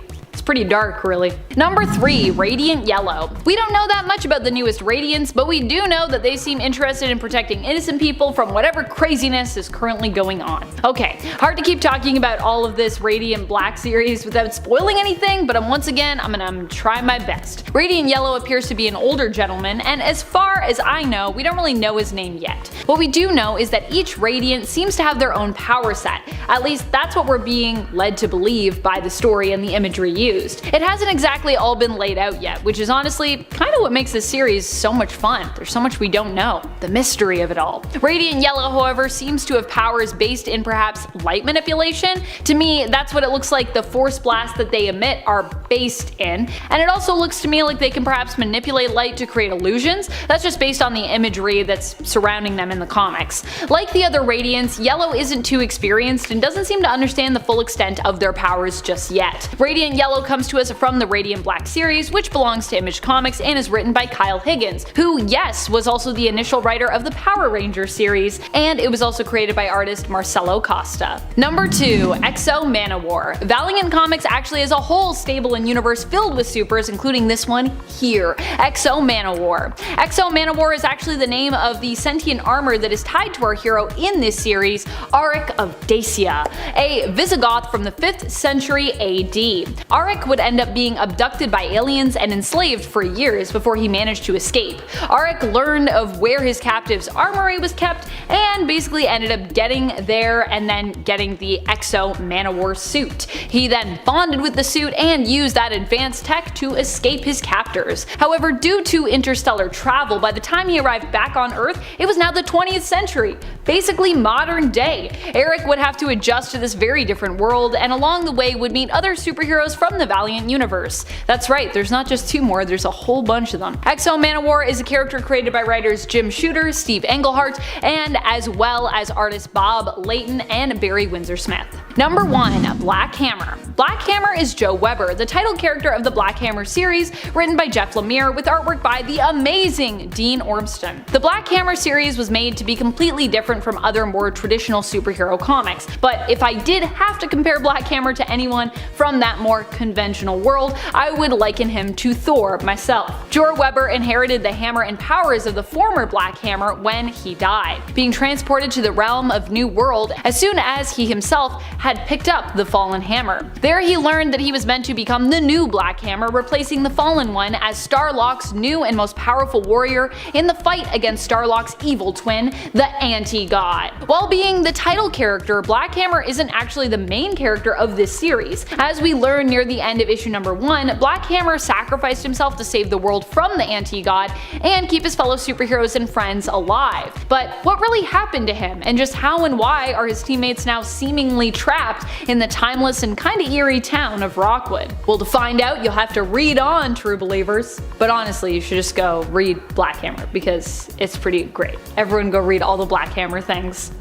B: dark, really. Number 3. Radiant Yellow. We don't know that much about the newest Radiants, but we do know that they seem interested in protecting innocent people from whatever craziness is currently going on. Okay, hard to keep talking about all of this Radiant Black series without spoiling anything, but once again, I'm gonna try my best. Radiant Yellow appears to be an older gentleman, and as far as I know, we don't really know his name yet. What we do know is that each Radiant seems to have their own power set. At least that's what we're being led to believe by the story and the imagery used. confused. It hasn't exactly all been laid out yet, which is honestly kind of what makes this series so much fun. There's so much we don't know. The mystery of it all. Radiant Yellow, however, seems to have powers based in perhaps light manipulation. To me, that's what it looks like the force blasts that they emit are based in, and it also looks to me like they can perhaps manipulate light to create illusions. That's just based on the imagery that's surrounding them in the comics. Like the other Radiants, Yellow isn't too experienced and doesn't seem to understand the full extent of their powers just yet. Radiant Yellow comes to us from the Radiant Black series, which belongs to Image Comics and is written by Kyle Higgins, who, yes, was also the initial writer of the Power Rangers series, and it was also created by artist Marcelo Costa. Number 2. EXO Mana War. Valiant Comics actually has a whole stable and universe filled with supers, including this one here, EXO Mana War. EXO Mana War is actually the name of the sentient armor that is tied to our hero in this series, Auric of Dacia, a Visigoth from the 5th century AD. Auric would end up being abducted by aliens and enslaved for years before he managed to escape. Auric learned of where his captive's armory was kept and basically ended up getting there and then getting the EXO Mana War suit. He then bonded with the suit and used that advanced tech to escape his captors. However, due to interstellar travel, by the time he arrived back on Earth, it was now the 20th century, basically modern day. Eric would have to adjust to this very different world, and along the way would meet other superheroes from the Valiant universe. That's right, there's not just 2 more, there's a whole bunch of them. EXO Mana War is a character created by writers Jim Shooter, Steve Englehart, and as well as artists Bob Layton and Barry Windsor-Smith. Number 1. Black Hammer. Black Hammer is Joe Weber, the title character of the Black Hammer series, written by Jeff Lemire with artwork by the amazing Dean Ormston. The Black Hammer series was made to be completely different from other more traditional superhero comics, but if I did have to compare Black Hammer to anyone from that more conventional world, I would liken him to Thor myself. Joe Weber inherited the hammer and powers of the former Black Hammer when he died, being transported to the realm of New World as soon as he himself had picked up the fallen hammer. There he learned that he was meant to become the new Black Hammer, replacing the fallen one as Starlock's new and most powerful warrior in the fight against Starlock's evil twin, the Anti-God. While being the title character, Black Hammer isn't actually the main character of this series. As we learn near the end of issue number 1, Black Hammer sacrificed himself to save the world from the Anti-God and keep his fellow superheroes and friends alive. But what really happened to him, and just how and why are his teammates now seemingly trapped in the timeless and kinda eerie town of Rockwood? Well, to find out, you'll have to read on, true believers. But honestly, you should just go read Black Hammer because it's pretty great. Everyone go read all the Black Hammer things.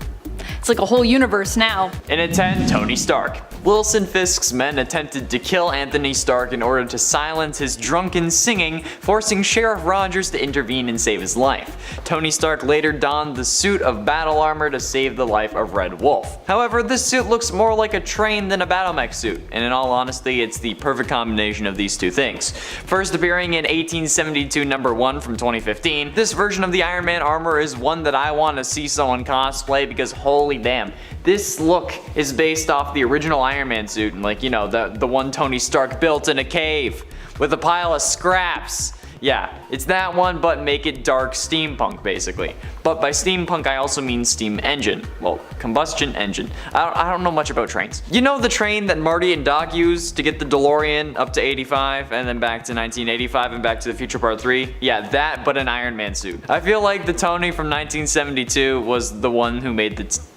B: It's like a whole universe now.
C: In at 10, Tony Stark. Wilson Fisk's men attempted to kill Anthony Stark in order to silence his drunken singing, forcing Sheriff Rogers to intervene and save his life. Tony Stark later donned the suit of battle armor to save the life of Red Wolf. However, this suit looks more like a train than a battle mech suit, and in all honesty, it's the perfect combination of these two things. First appearing in 1872 number 1 from 2015, this version of the Iron Man armor is one that I want to see someone cosplay because holy damn, this look is based off the original Iron Man suit, and like, you know, the one Tony Stark built in a cave with a pile of scraps. Yeah, it's that one, but make it dark steampunk basically. But by steampunk I also mean steam engine. Well, combustion engine. I don't know much about trains. You know the train that Marty and Doc used to get the DeLorean up to 85 and then back to 1985 and Back to the Future Part 3? Yeah, that, but an Iron Man suit. I feel like the Tony from 1972 was the one who made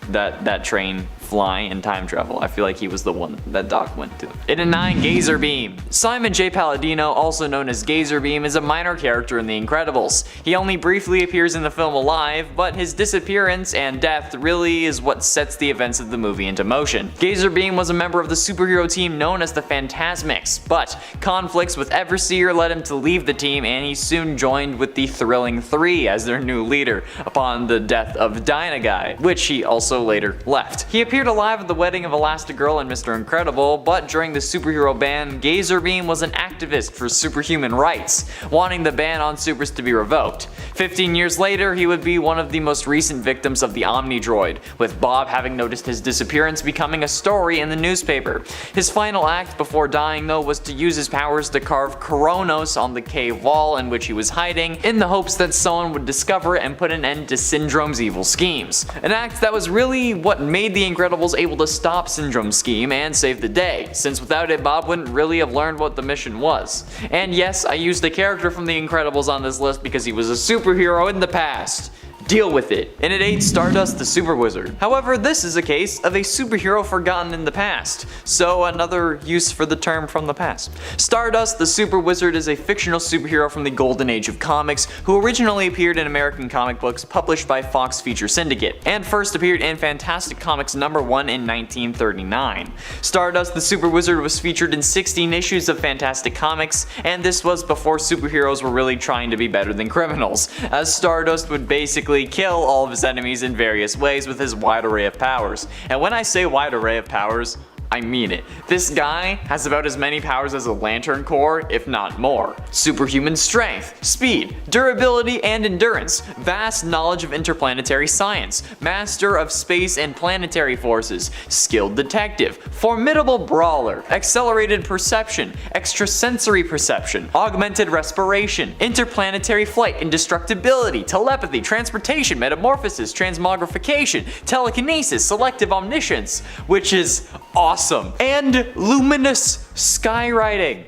C: that train fly and time travel. I feel like he was the one that Doc went to. In a 9, Gazer Beam. Simon J. Palladino, also known as Gazer Beam, is a minor character in The Incredibles. He only briefly appears in the film alive, but his disappearance and death really is what sets the events of the movie into motion. Gazer Beam was a member of the superhero team known as the Phantasmics, but conflicts with Everseer led him to leave the team, and he soon joined with the Thrilling Three as their new leader upon the death of Dynaguy, which he also later left. He appeared alive at the wedding of Elastigirl and Mr. Incredible, but during the superhero ban, Gazer Beam was an activist for superhuman rights, wanting the ban on supers to be revoked. 15 years later, he would be one of the most recent victims of the Omnidroid, with Bob having noticed his disappearance becoming a story in the newspaper. His final act before dying though was to use his powers to carve Kronos on the cave wall in which he was hiding, in the hopes that someone would discover it and put an end to Syndrome's evil schemes. An act that was really what made the Incredibles Incredibles able to stop Syndrome's scheme and save the day, since without it Bob wouldn't really have learned what the mission was. And yes, I used a character from The Incredibles on this list because he was a superhero in the past. Deal with it. And at 8, Stardust the Super Wizard. However, this is a case of a superhero forgotten in the past, so another use for the term from the past. Stardust the Super Wizard is a fictional superhero from the golden age of comics who originally appeared in American comic books published by Fox Feature Syndicate, and first appeared in Fantastic Comics #1 in 1939. Stardust the Super Wizard was featured in 16 issues of Fantastic Comics, and this was before superheroes were really trying to be better than criminals, as Stardust would basically kill all of his enemies in various ways with his wide array of powers. And when I say wide array of powers, I mean it. This guy has about as many powers as a Lantern Corps, if not more. Superhuman strength, speed, durability, and endurance, vast knowledge of interplanetary science, master of space and planetary forces, skilled detective, formidable brawler, accelerated perception, extrasensory perception, augmented respiration, interplanetary flight, indestructibility, telepathy, transportation, metamorphosis, transmogrification, telekinesis, selective omniscience, which is awesome, and luminous skywriting.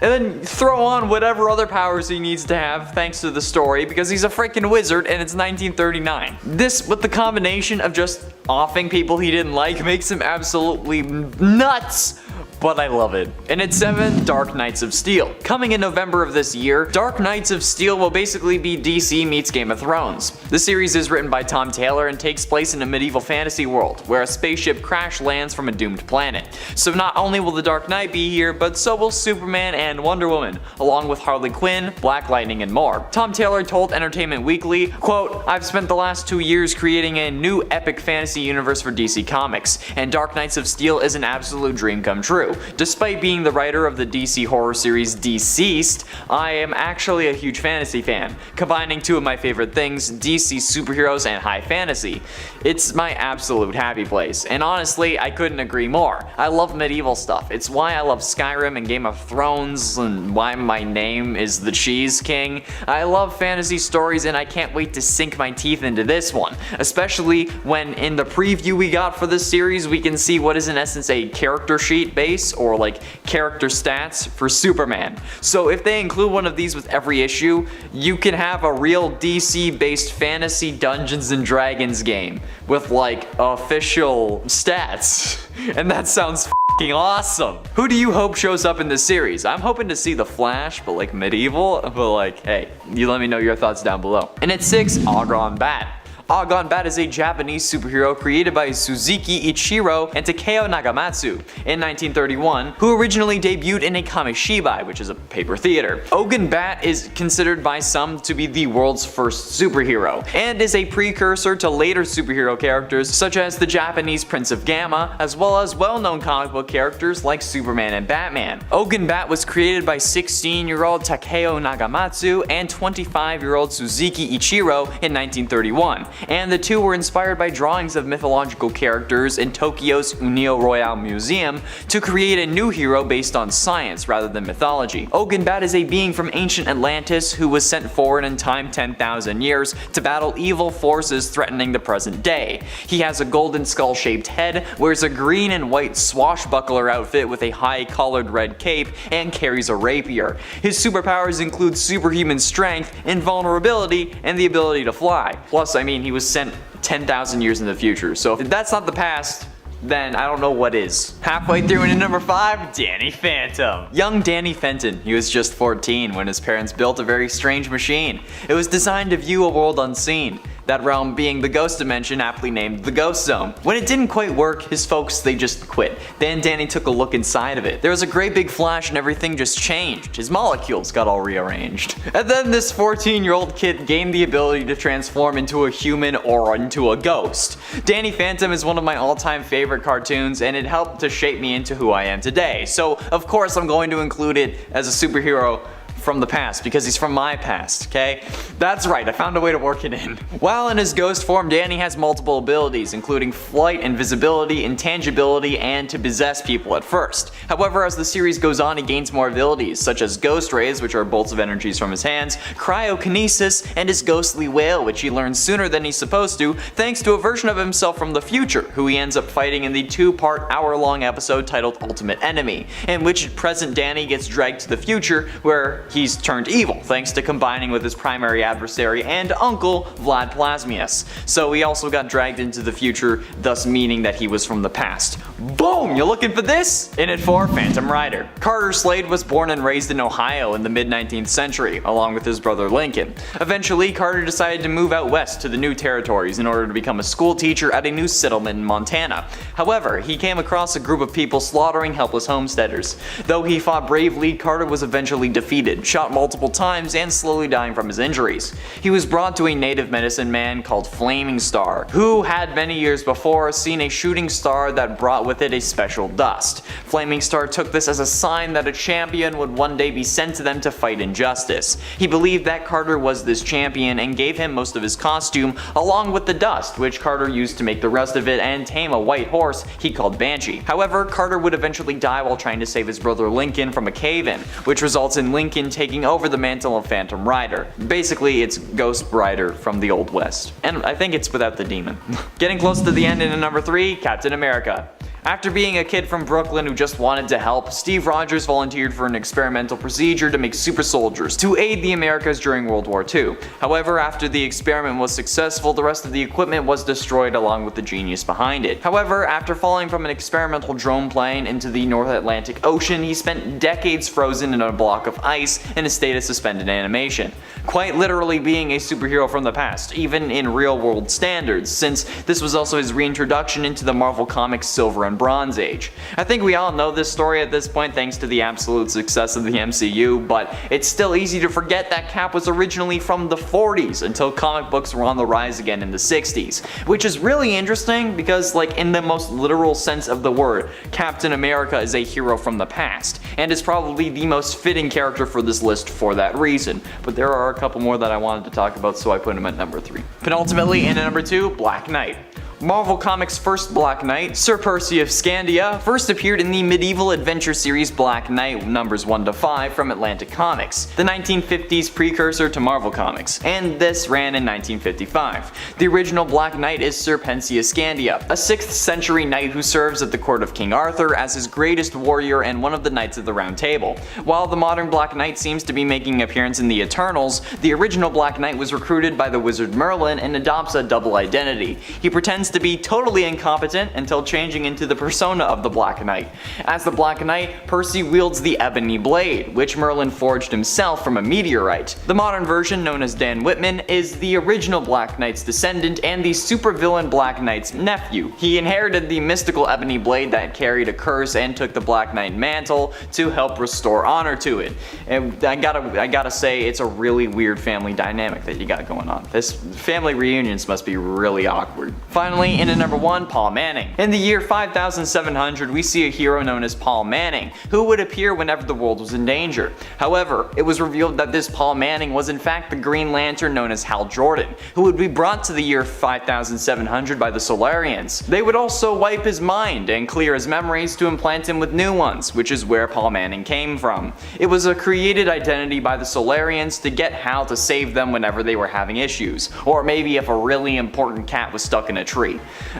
C: And then throw on whatever other powers he needs to have thanks to the story, because he's a freaking wizard and it's 1939. This, with the combination of just offing people he didn't like, makes him absolutely nuts. But I love it. And at 7, Dark Knights of Steel. Coming in November of this year, Dark Knights of Steel will basically be DC meets Game of Thrones. The series is written by Tom Taylor and takes place in a medieval fantasy world, where a spaceship crash lands from a doomed planet. So not only will the Dark Knight be here, but so will Superman and Wonder Woman, along with Harley Quinn, Black Lightning, and more. Tom Taylor told Entertainment Weekly, quote, "I've spent the last 2 years creating a new epic fantasy universe for DC Comics, and Dark Knights of Steel is an absolute dream come true. Despite being the writer of the DC horror series Deceased, I am actually a huge fantasy fan, combining two of my favorite things, DC superheroes and high fantasy. It's my absolute happy place, and honestly, I couldn't agree more. I love medieval stuff. It's why I love Skyrim and Game of Thrones, and why my name is the Cheese King. I love fantasy stories, and I can't wait to sink my teeth into this one, especially when in the preview we got for this series, we can see what is in essence a character sheet base, or like character stats for Superman. So if they include one of these with every issue, you can have a real DC based fantasy Dungeons and Dragons game with like official stats. And that sounds f***ing awesome. Who do you hope shows up in this series? I'm hoping to see the Flash, but like medieval, but like, hey, you let me know your thoughts down below. And at 6, Ogen Bat. Ogen Bat is a Japanese superhero created by Suzuki Ichiro and Takeo Nagamatsu in 1931, who originally debuted in a kamishibai, which is a paper theater. Ogen Bat is considered by some to be the world's first superhero, and is a precursor to later superhero characters such as the Japanese Prince of Gamma, as well as well-known comic book characters like Superman and Batman. Ogen Bat was created by 16-year-old Takeo Nagamatsu and 25-year-old Suzuki Ichiro in 1931. And the two were inspired by drawings of mythological characters in Tokyo's Unio Royale Museum to create a new hero based on science rather than mythology. Ogen Bat is a being from ancient Atlantis who was sent forward in time 10,000 years to battle evil forces threatening the present day. He has a golden skull-shaped head, wears a green and white swashbuckler outfit with a high-collared red cape, and carries a rapier. His superpowers include superhuman strength, invulnerability, and the ability to fly. Plus, I mean, he was sent 10,000 years in the future, so if that's not the past, then I don't know what is. Halfway through into number 5, Danny Phantom. Young Danny Fenton, he was just 14 when his parents built a very strange machine. It was designed to view a world unseen, that realm being the ghost dimension aptly named the Ghost Zone. When it didn't quite work, his folks, they just quit. Then Danny took a look inside of it. There was a great big flash and everything just changed. His molecules got all rearranged. And then this 14-year-old kid gained the ability to transform into a human or into a ghost. Danny Phantom is one of my all-time favorite cartoons, and it helped to shape me into who I am today. So of course I'm going to include it as a superhero from the past because he's from my past, okay? That's right, I found a way to work it in. While in his ghost form, Danny has multiple abilities, including flight, invisibility, intangibility, and to possess people at first. However, as the series goes on, he gains more abilities, such as ghost rays, which are bolts of energies from his hands, cryokinesis, and his ghostly wail, which he learns sooner than he's supposed to, thanks to a version of himself from the future, who he ends up fighting in the two-part hour-long episode titled Ultimate Enemy, in which present Danny gets dragged to the future, where he's turned evil, thanks to combining with his primary adversary and uncle, Vlad Plasmius. So he also got dragged into the future, thus meaning that he was from the past. Boom! You looking for this? In it for Phantom Rider. Carter Slade was born and raised in Ohio in the mid-19th century, along with his brother Lincoln. Eventually, Carter decided to move out west to the new territories in order to become a school teacher at a new settlement in Montana. However, he came across a group of people slaughtering helpless homesteaders. Though he fought bravely, Carter was eventually defeated, shot multiple times, and slowly dying from his injuries. He was brought to a native medicine man called Flaming Star, who had many years before seen a shooting star that brought with it a special dust. Flaming Star took this as a sign that a champion would one day be sent to them to fight injustice. He believed that Carter was this champion and gave him most of his costume, along with the dust, which Carter used to make the rest of it and tame a white horse he called Banshee. However, Carter would eventually die while trying to save his brother Lincoln from a cave-in, which results in Lincoln taking over the mantle of Phantom Rider. Basically, it's Ghost Rider from the Old West. And I think it's without the demon. Getting close to the end in number 3, Captain America. After being a kid from Brooklyn who just wanted to help, Steve Rogers volunteered for an experimental procedure to make super soldiers to aid the Americas during World War II. However, after the experiment was successful, the rest of the equipment was destroyed along with the genius behind it. However, after falling from an experimental drone plane into the North Atlantic Ocean, he spent decades frozen in a block of ice in a state of suspended animation. Quite literally being a superhero from the past, even in real world standards, since this was also his reintroduction into the Marvel Comics Silver and Bronze Age. I think we all know this story at this point thanks to the absolute success of the MCU, but it's still easy to forget that Cap was originally from the 40s until comic books were on the rise again in the 60s, which is really interesting because, like, in the most literal sense of the word, Captain America is a hero from the past, and is probably the most fitting character for this list for that reason. But there are a couple more that I wanted to talk about, so I put him at number 3. Penultimately, in at number 2, Black Knight. Marvel Comics' first Black Knight, Sir Percy of Scandia, first appeared in the medieval adventure series Black Knight numbers 1 to 5 from Atlantic Comics, the 1950s precursor to Marvel Comics, and this ran in 1955. The original Black Knight is Sir Percy of Scandia, a 6th century knight who serves at the court of King Arthur as his greatest warrior and one of the Knights of the Round Table. While the modern Black Knight seems to be making an appearance in the Eternals, the original Black Knight was recruited by the wizard Merlin and adopts a double identity. He pretends to be totally incompetent until changing into the persona of the Black Knight. As the Black Knight, Percy wields the Ebony Blade, which Merlin forged himself from a meteorite. The modern version, known as Dan Whitman, is the original Black Knight's descendant and the supervillain Black Knight's nephew. He inherited the mystical Ebony Blade that carried a curse and took the Black Knight mantle to help restore honor to it. And I gotta say, it's a really weird family dynamic that you got going on. This family reunions must be really awkward. Finally, in at number 1, Paul Manning. In the year 5700, we see a hero known as Paul Manning, who would appear whenever the world was in danger. However, it was revealed that this Paul Manning was in fact the Green Lantern known as Hal Jordan, who would be brought to the year 5700 by the Solarians. They would also wipe his mind and clear his memories to implant him with new ones, which is where Paul Manning came from. It was a created identity by the Solarians to get Hal to save them whenever they were having issues, or maybe if a really important cat was stuck in a tree.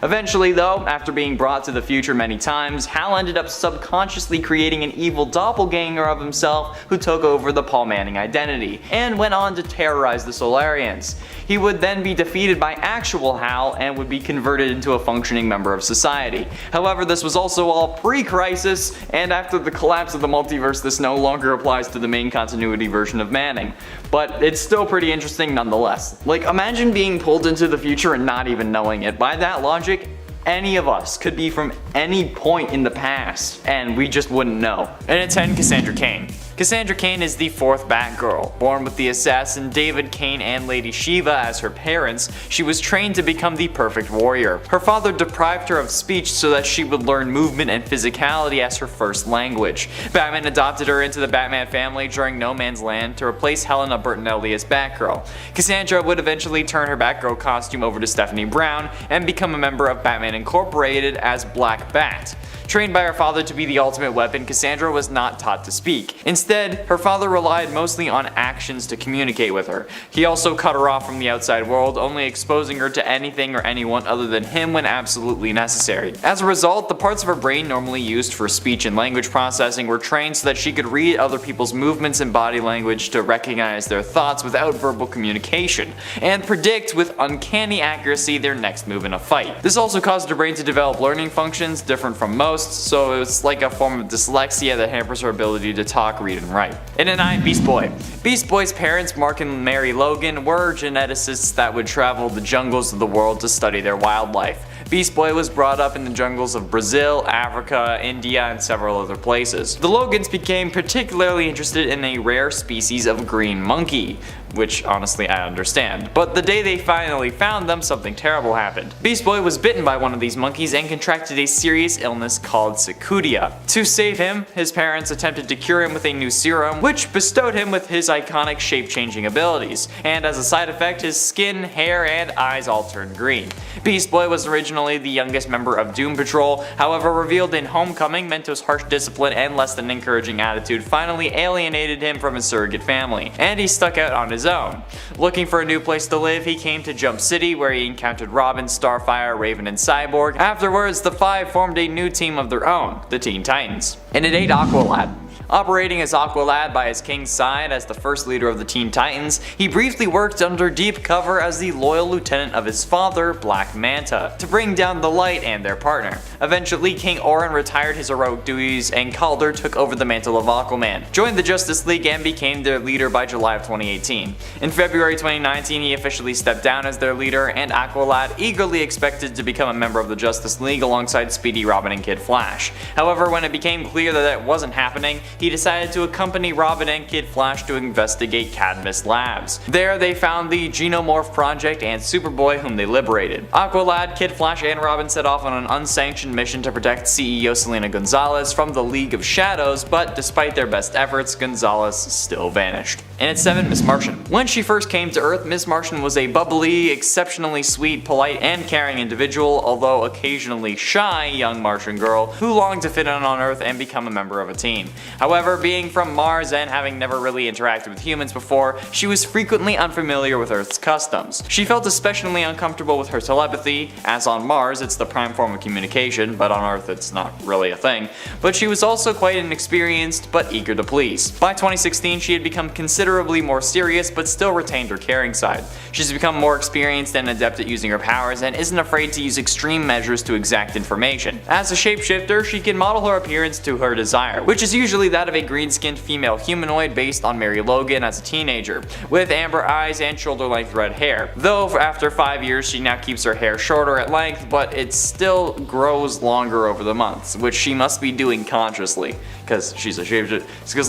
C: Eventually though, after being brought to the future many times, Hal ended up subconsciously creating an evil doppelganger of himself who took over the Paul Manning identity, and went on to terrorize the Solarians. He would then be defeated by actual Hal and would be converted into a functioning member of society. However, this was also all pre-Crisis, and after the collapse of the multiverse this no longer applies to the main continuity version of Manning. But it's still pretty interesting nonetheless. Like, imagine being pulled into the future and not even knowing it. By that logic, any of us could be from any point in the past, and we just wouldn't know. And at 10, Cassandra Kane. Cassandra Kane is the fourth Batgirl. Born with the assassin David Kane and Lady Shiva as her parents, she was trained to become the perfect warrior. Her father deprived her of speech so that she would learn movement and physicality as her first language. Batman adopted her into the Batman family during No Man's Land to replace Helena Bertinelli as Batgirl. Cassandra would eventually turn her Batgirl costume over to Stephanie Brown and become a member of Batman Incorporated as Black Bat. Trained by her father to be the ultimate weapon, Cassandra was not taught to speak. Instead, her father relied mostly on actions to communicate with her. He also cut her off from the outside world, only exposing her to anything or anyone other than him when absolutely necessary. As a result, the parts of her brain normally used for speech and language processing were trained so that she could read other people's movements and body language to recognize their thoughts without verbal communication, and predict with uncanny accuracy their next move in a fight. This also caused her brain to develop learning functions different from most, so it's like a form of dyslexia that hampers her ability to talk, read, and write. In at 9, Beast Boy. Beast Boy's parents, Mark and Mary Logan, were geneticists that would travel the jungles of the world to study their wildlife. Beast Boy was brought up in the jungles of Brazil, Africa, India, and several other places. The Logans became particularly interested in a rare species of green monkey, which honestly I understand. But the day they finally found them, something terrible happened. Beast Boy was bitten by one of these monkeys and contracted a serious illness called cicudia. To save him, his parents attempted to cure him with a new serum, which bestowed him with his iconic shape-changing abilities, and as a side effect, his skin, hair, and eyes all turned green. Beast Boy was originally the youngest member of Doom Patrol, however revealed in Homecoming, Mentos' harsh discipline and less than encouraging attitude finally alienated him from his surrogate family, and he stuck out on his own. Looking for a new place to live, he came to Jump City, where he encountered Robin, Starfire, Raven, and Cyborg. Afterwards, the five formed a new team of their own, the Teen Titans. And it ate Aqualad. Operating as Aqualad by his king's side as the first leader of the Teen Titans, he briefly worked under deep cover as the loyal lieutenant of his father, Black Manta, to bring down the Light and their partner. Eventually, King Orin retired his heroic duties and Calder took over the mantle of Aquaman, joined the Justice League, and became their leader by July of 2018. In February 2019, he officially stepped down as their leader, and Aqualad eagerly expected to become a member of the Justice League alongside Speedy, Robin, and Kid Flash. However, when it became clear that that wasn't happening, he decided to accompany Robin and Kid Flash to investigate Cadmus Labs. There they found the Genomorph Project and Superboy, whom they liberated. Aqualad, Kid Flash, and Robin set off on an unsanctioned mission to protect CEO Selena Gonzalez from the League of Shadows, but despite their best efforts, Gonzalez still vanished. And at 7, Miss Martian. When she first came to Earth, Miss Martian was a bubbly, exceptionally sweet, polite, and caring individual, although occasionally shy young Martian girl who longed to fit in on Earth and become a member of a team. However, being from Mars and having never really interacted with humans before, she was frequently unfamiliar with Earth's customs. She felt especially uncomfortable with her telepathy, as on Mars it's the prime form of communication, but on Earth it's not really a thing. But she was also quite inexperienced, but eager to please. By 2016, she had become considerably more serious, but still retained her caring side. She's become more experienced and adept at using her powers, and isn't afraid to use extreme measures to exact information. As a shapeshifter, she can model her appearance to her desire, which is usually that of a green-skinned female humanoid based on Mary Logan as a teenager, with amber eyes and shoulder-length red hair. Though after 5 years she now keeps her hair shorter at length, but it still grows longer over the months, which she must be doing consciously, because she's a shapeshifter. It's because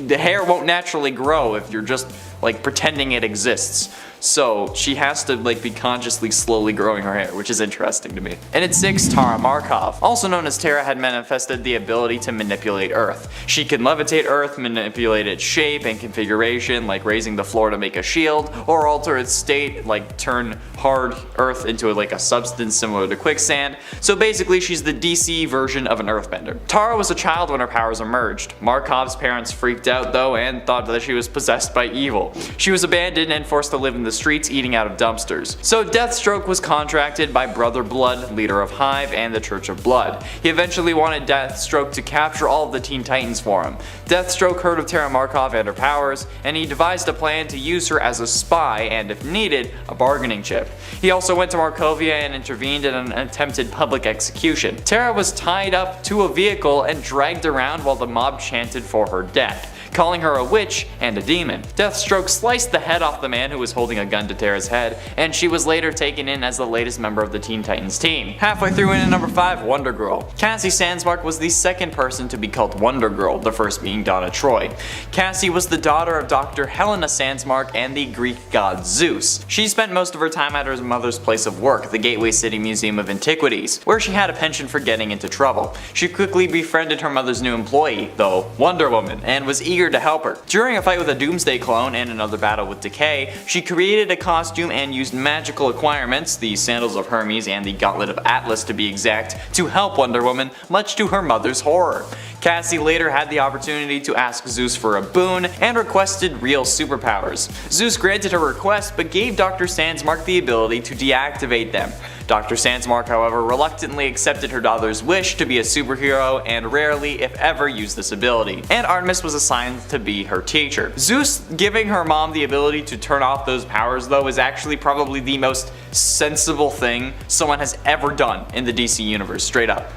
C: the hair won't naturally grow if you're just like pretending it exists. So she has to be consciously slowly growing her hair, which is interesting to me. And at 6, Tara Markov. Also known as Tara, had manifested the ability to manipulate Earth. She can levitate Earth, manipulate its shape and configuration, like raising the floor to make a shield, or alter its state, like turn hard Earth into a substance similar to quicksand. So basically she's the DC version of an Earthbender. Tara was a child when her powers emerged. Markov's parents freaked out though and thought that she was possessed by evil. She was abandoned and forced to live in the streets eating out of dumpsters. So Deathstroke was contracted by Brother Blood, leader of Hive, and the Church of Blood. He eventually wanted Deathstroke to capture all of the Teen Titans for him. Deathstroke heard of Tara Markov and her powers, and he devised a plan to use her as a spy and, if needed, a bargaining chip. He also went to Markovia and intervened in an attempted public execution. Tara was tied up to a vehicle and dragged around while the mob chanted for her death. calling her a witch and a demon. Deathstroke sliced the head off the man who was holding a gun to Tara's head, and she was later taken in as the latest member of the Teen Titans team. Halfway through in at number 5, Wonder Girl. Cassie Sandsmark was the second person to be called Wonder Girl, the first being Donna Troy. Cassie was the daughter of Dr. Helena Sandsmark and the Greek god Zeus. She spent most of her time at her mother's place of work, the Gateway City Museum of Antiquities, where she had a penchant for getting into trouble. She quickly befriended her mother's new employee, though, Wonder Woman, and was eager to help her. During a fight with a Doomsday clone and another battle with Decay, she created a costume and used magical acquirements, the Sandals of Hermes and the Gauntlet of Atlas to be exact, to help Wonder Woman, much to her mother's horror. Cassie later had the opportunity to ask Zeus for a boon and requested real superpowers. Zeus granted her request but gave Dr. Sandsmark the ability to deactivate them. Dr. Sandsmark, however, reluctantly accepted her daughter's wish to be a superhero and rarely, if ever, used this ability, and Artemis was assigned to be her teacher. Zeus giving her mom the ability to turn off those powers, though, is actually probably the most sensible thing someone has ever done in the DC universe, straight up.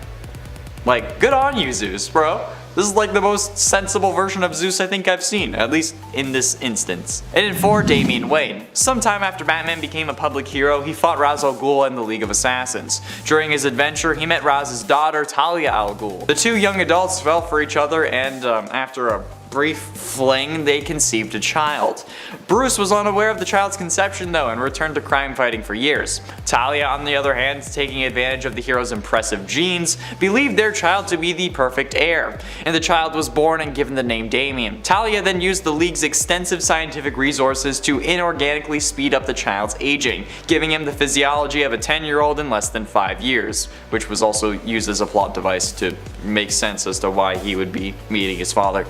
C: Like, good on you, Zeus, bro. This is like the most sensible version of Zeus I think I've seen, at least in this instance. And in 4, Damian Wayne. Sometime after Batman became a public hero, he fought Ra's al Ghul and the League of Assassins. During his adventure, he met Raz's daughter, Talia al Ghul. The two young adults fell for each other and, after a brief fling, they conceived a child. Bruce was unaware of the child's conception though and returned to crime fighting for years. Talia, on the other hand, taking advantage of the hero's impressive genes, believed their child to be the perfect heir, and the child was born and given the name Damian. Talia then used the League's extensive scientific resources to inorganically speed up the child's aging, giving him the physiology of a 10-year-old in less than 5 years, which was also used as a plot device to make sense as to why he would be meeting his father.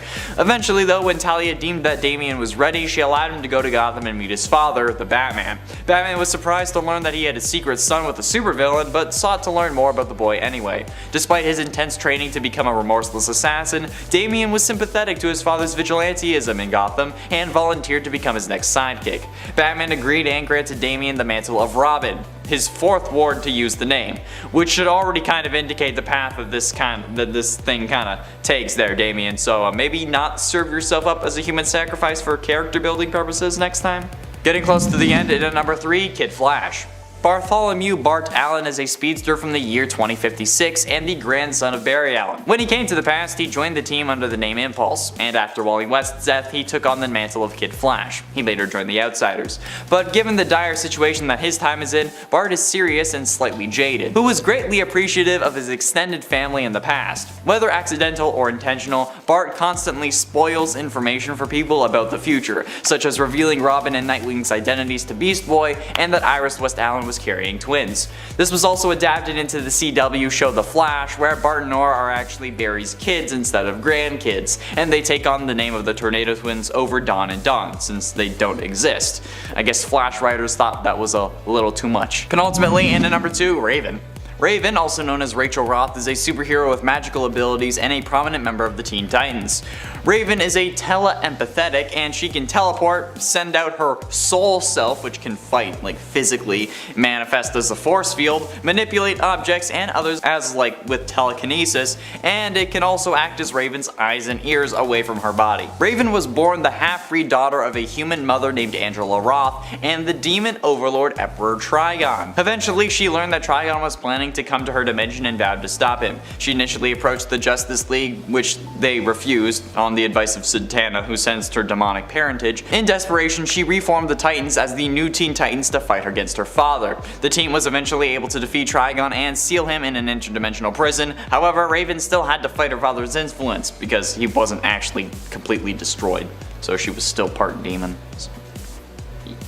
C: Eventually though, when Talia deemed that Damian was ready, she allowed him to go to Gotham and meet his father, the Batman. Batman was surprised to learn that he had a secret son with a supervillain, but sought to learn more about the boy anyway. Despite his intense training to become a remorseless assassin, Damian was sympathetic to his father's vigilanteism in Gotham and volunteered to become his next sidekick. Batman agreed and granted Damian the mantle of Robin, his 4th ward to use the name, which should already kind of indicate the path of this thing kind of takes there, Damian, so maybe not serve yourself up as a human sacrifice for character building purposes next time. Getting close to the end, and at number 3, Kid Flash. Bartholomew Bart Allen is a speedster from the year 2056 and the grandson of Barry Allen. When he came to the past, he joined the team under the name Impulse, and after Wally West's death, he took on the mantle of Kid Flash. He later joined the Outsiders. But given the dire situation that his time is in, Bart is serious and slightly jaded, who was greatly appreciative of his extended family in the past. Whether accidental or intentional, Bart constantly spoils information for people about the future, such as revealing Robin and Nightwing's identities to Beast Boy, and that Iris West Allen was carrying twins. This was also adapted into the CW show The Flash, where Bart and Nora are actually Barry's kids instead of grandkids, and they take on the name of the Tornado Twins over Dawn and Dawn, since they don't exist. I guess Flash writers thought that was a little too much. Penultimately, in at number 2, Raven. Raven, also known as Rachel Roth, is a superhero with magical abilities and a prominent member of the Teen Titans. Raven is a tele-empathetic, and she can teleport, send out her soul self, which can fight, like physically, manifest as a force field, manipulate objects and others as like with telekinesis, and it can also act as Raven's eyes and ears away from her body. Raven was born the half-breed daughter of a human mother named Angela Roth and the demon overlord Emperor Trigon. Eventually, she learned that Trigon was planning to come to her dimension and vowed to stop him. She initially approached the Justice League, which they refused on the advice of Zatanna, who sensed her demonic parentage. In desperation, she reformed the Titans as the new Teen Titans to fight against her father. The team was eventually able to defeat Trigon and seal him in an interdimensional prison. However, Raven still had to fight her father's influence because he wasn't actually completely destroyed, so she was still part demon.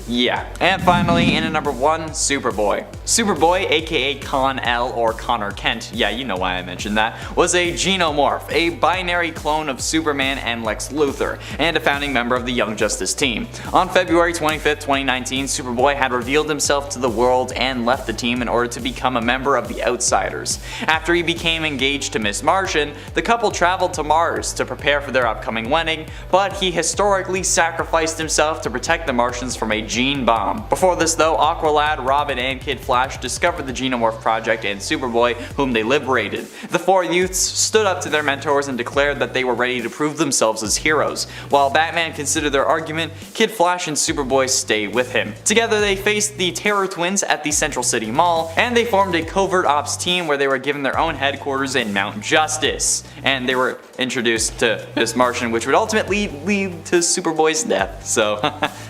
C: Yeah. And finally, in at number 1, Superboy. Superboy, aka Con-El or Connor Kent, yeah, you know why I mentioned that, was a genomorph, a binary clone of Superman and Lex Luthor, and a founding member of the Young Justice team. On February 25th, 2019, Superboy had revealed himself to the world and left the team in order to become a member of the Outsiders. After he became engaged to Miss Martian, the couple traveled to Mars to prepare for their upcoming wedding, but he historically sacrificed himself to protect the Martians from a Gene Bomb. Before this though, Aqualad, Robin, and Kid Flash discovered the Xenomorph Project and Superboy, whom they liberated. The four youths stood up to their mentors and declared that they were ready to prove themselves as heroes. While Batman considered their argument, Kid Flash and Superboy stayed with him. Together they faced the Terror Twins at the Central City Mall, and they formed a covert ops team where they were given their own headquarters in Mount Justice. And they were introduced to Miss Martian, which would ultimately lead to Superboy's death. So,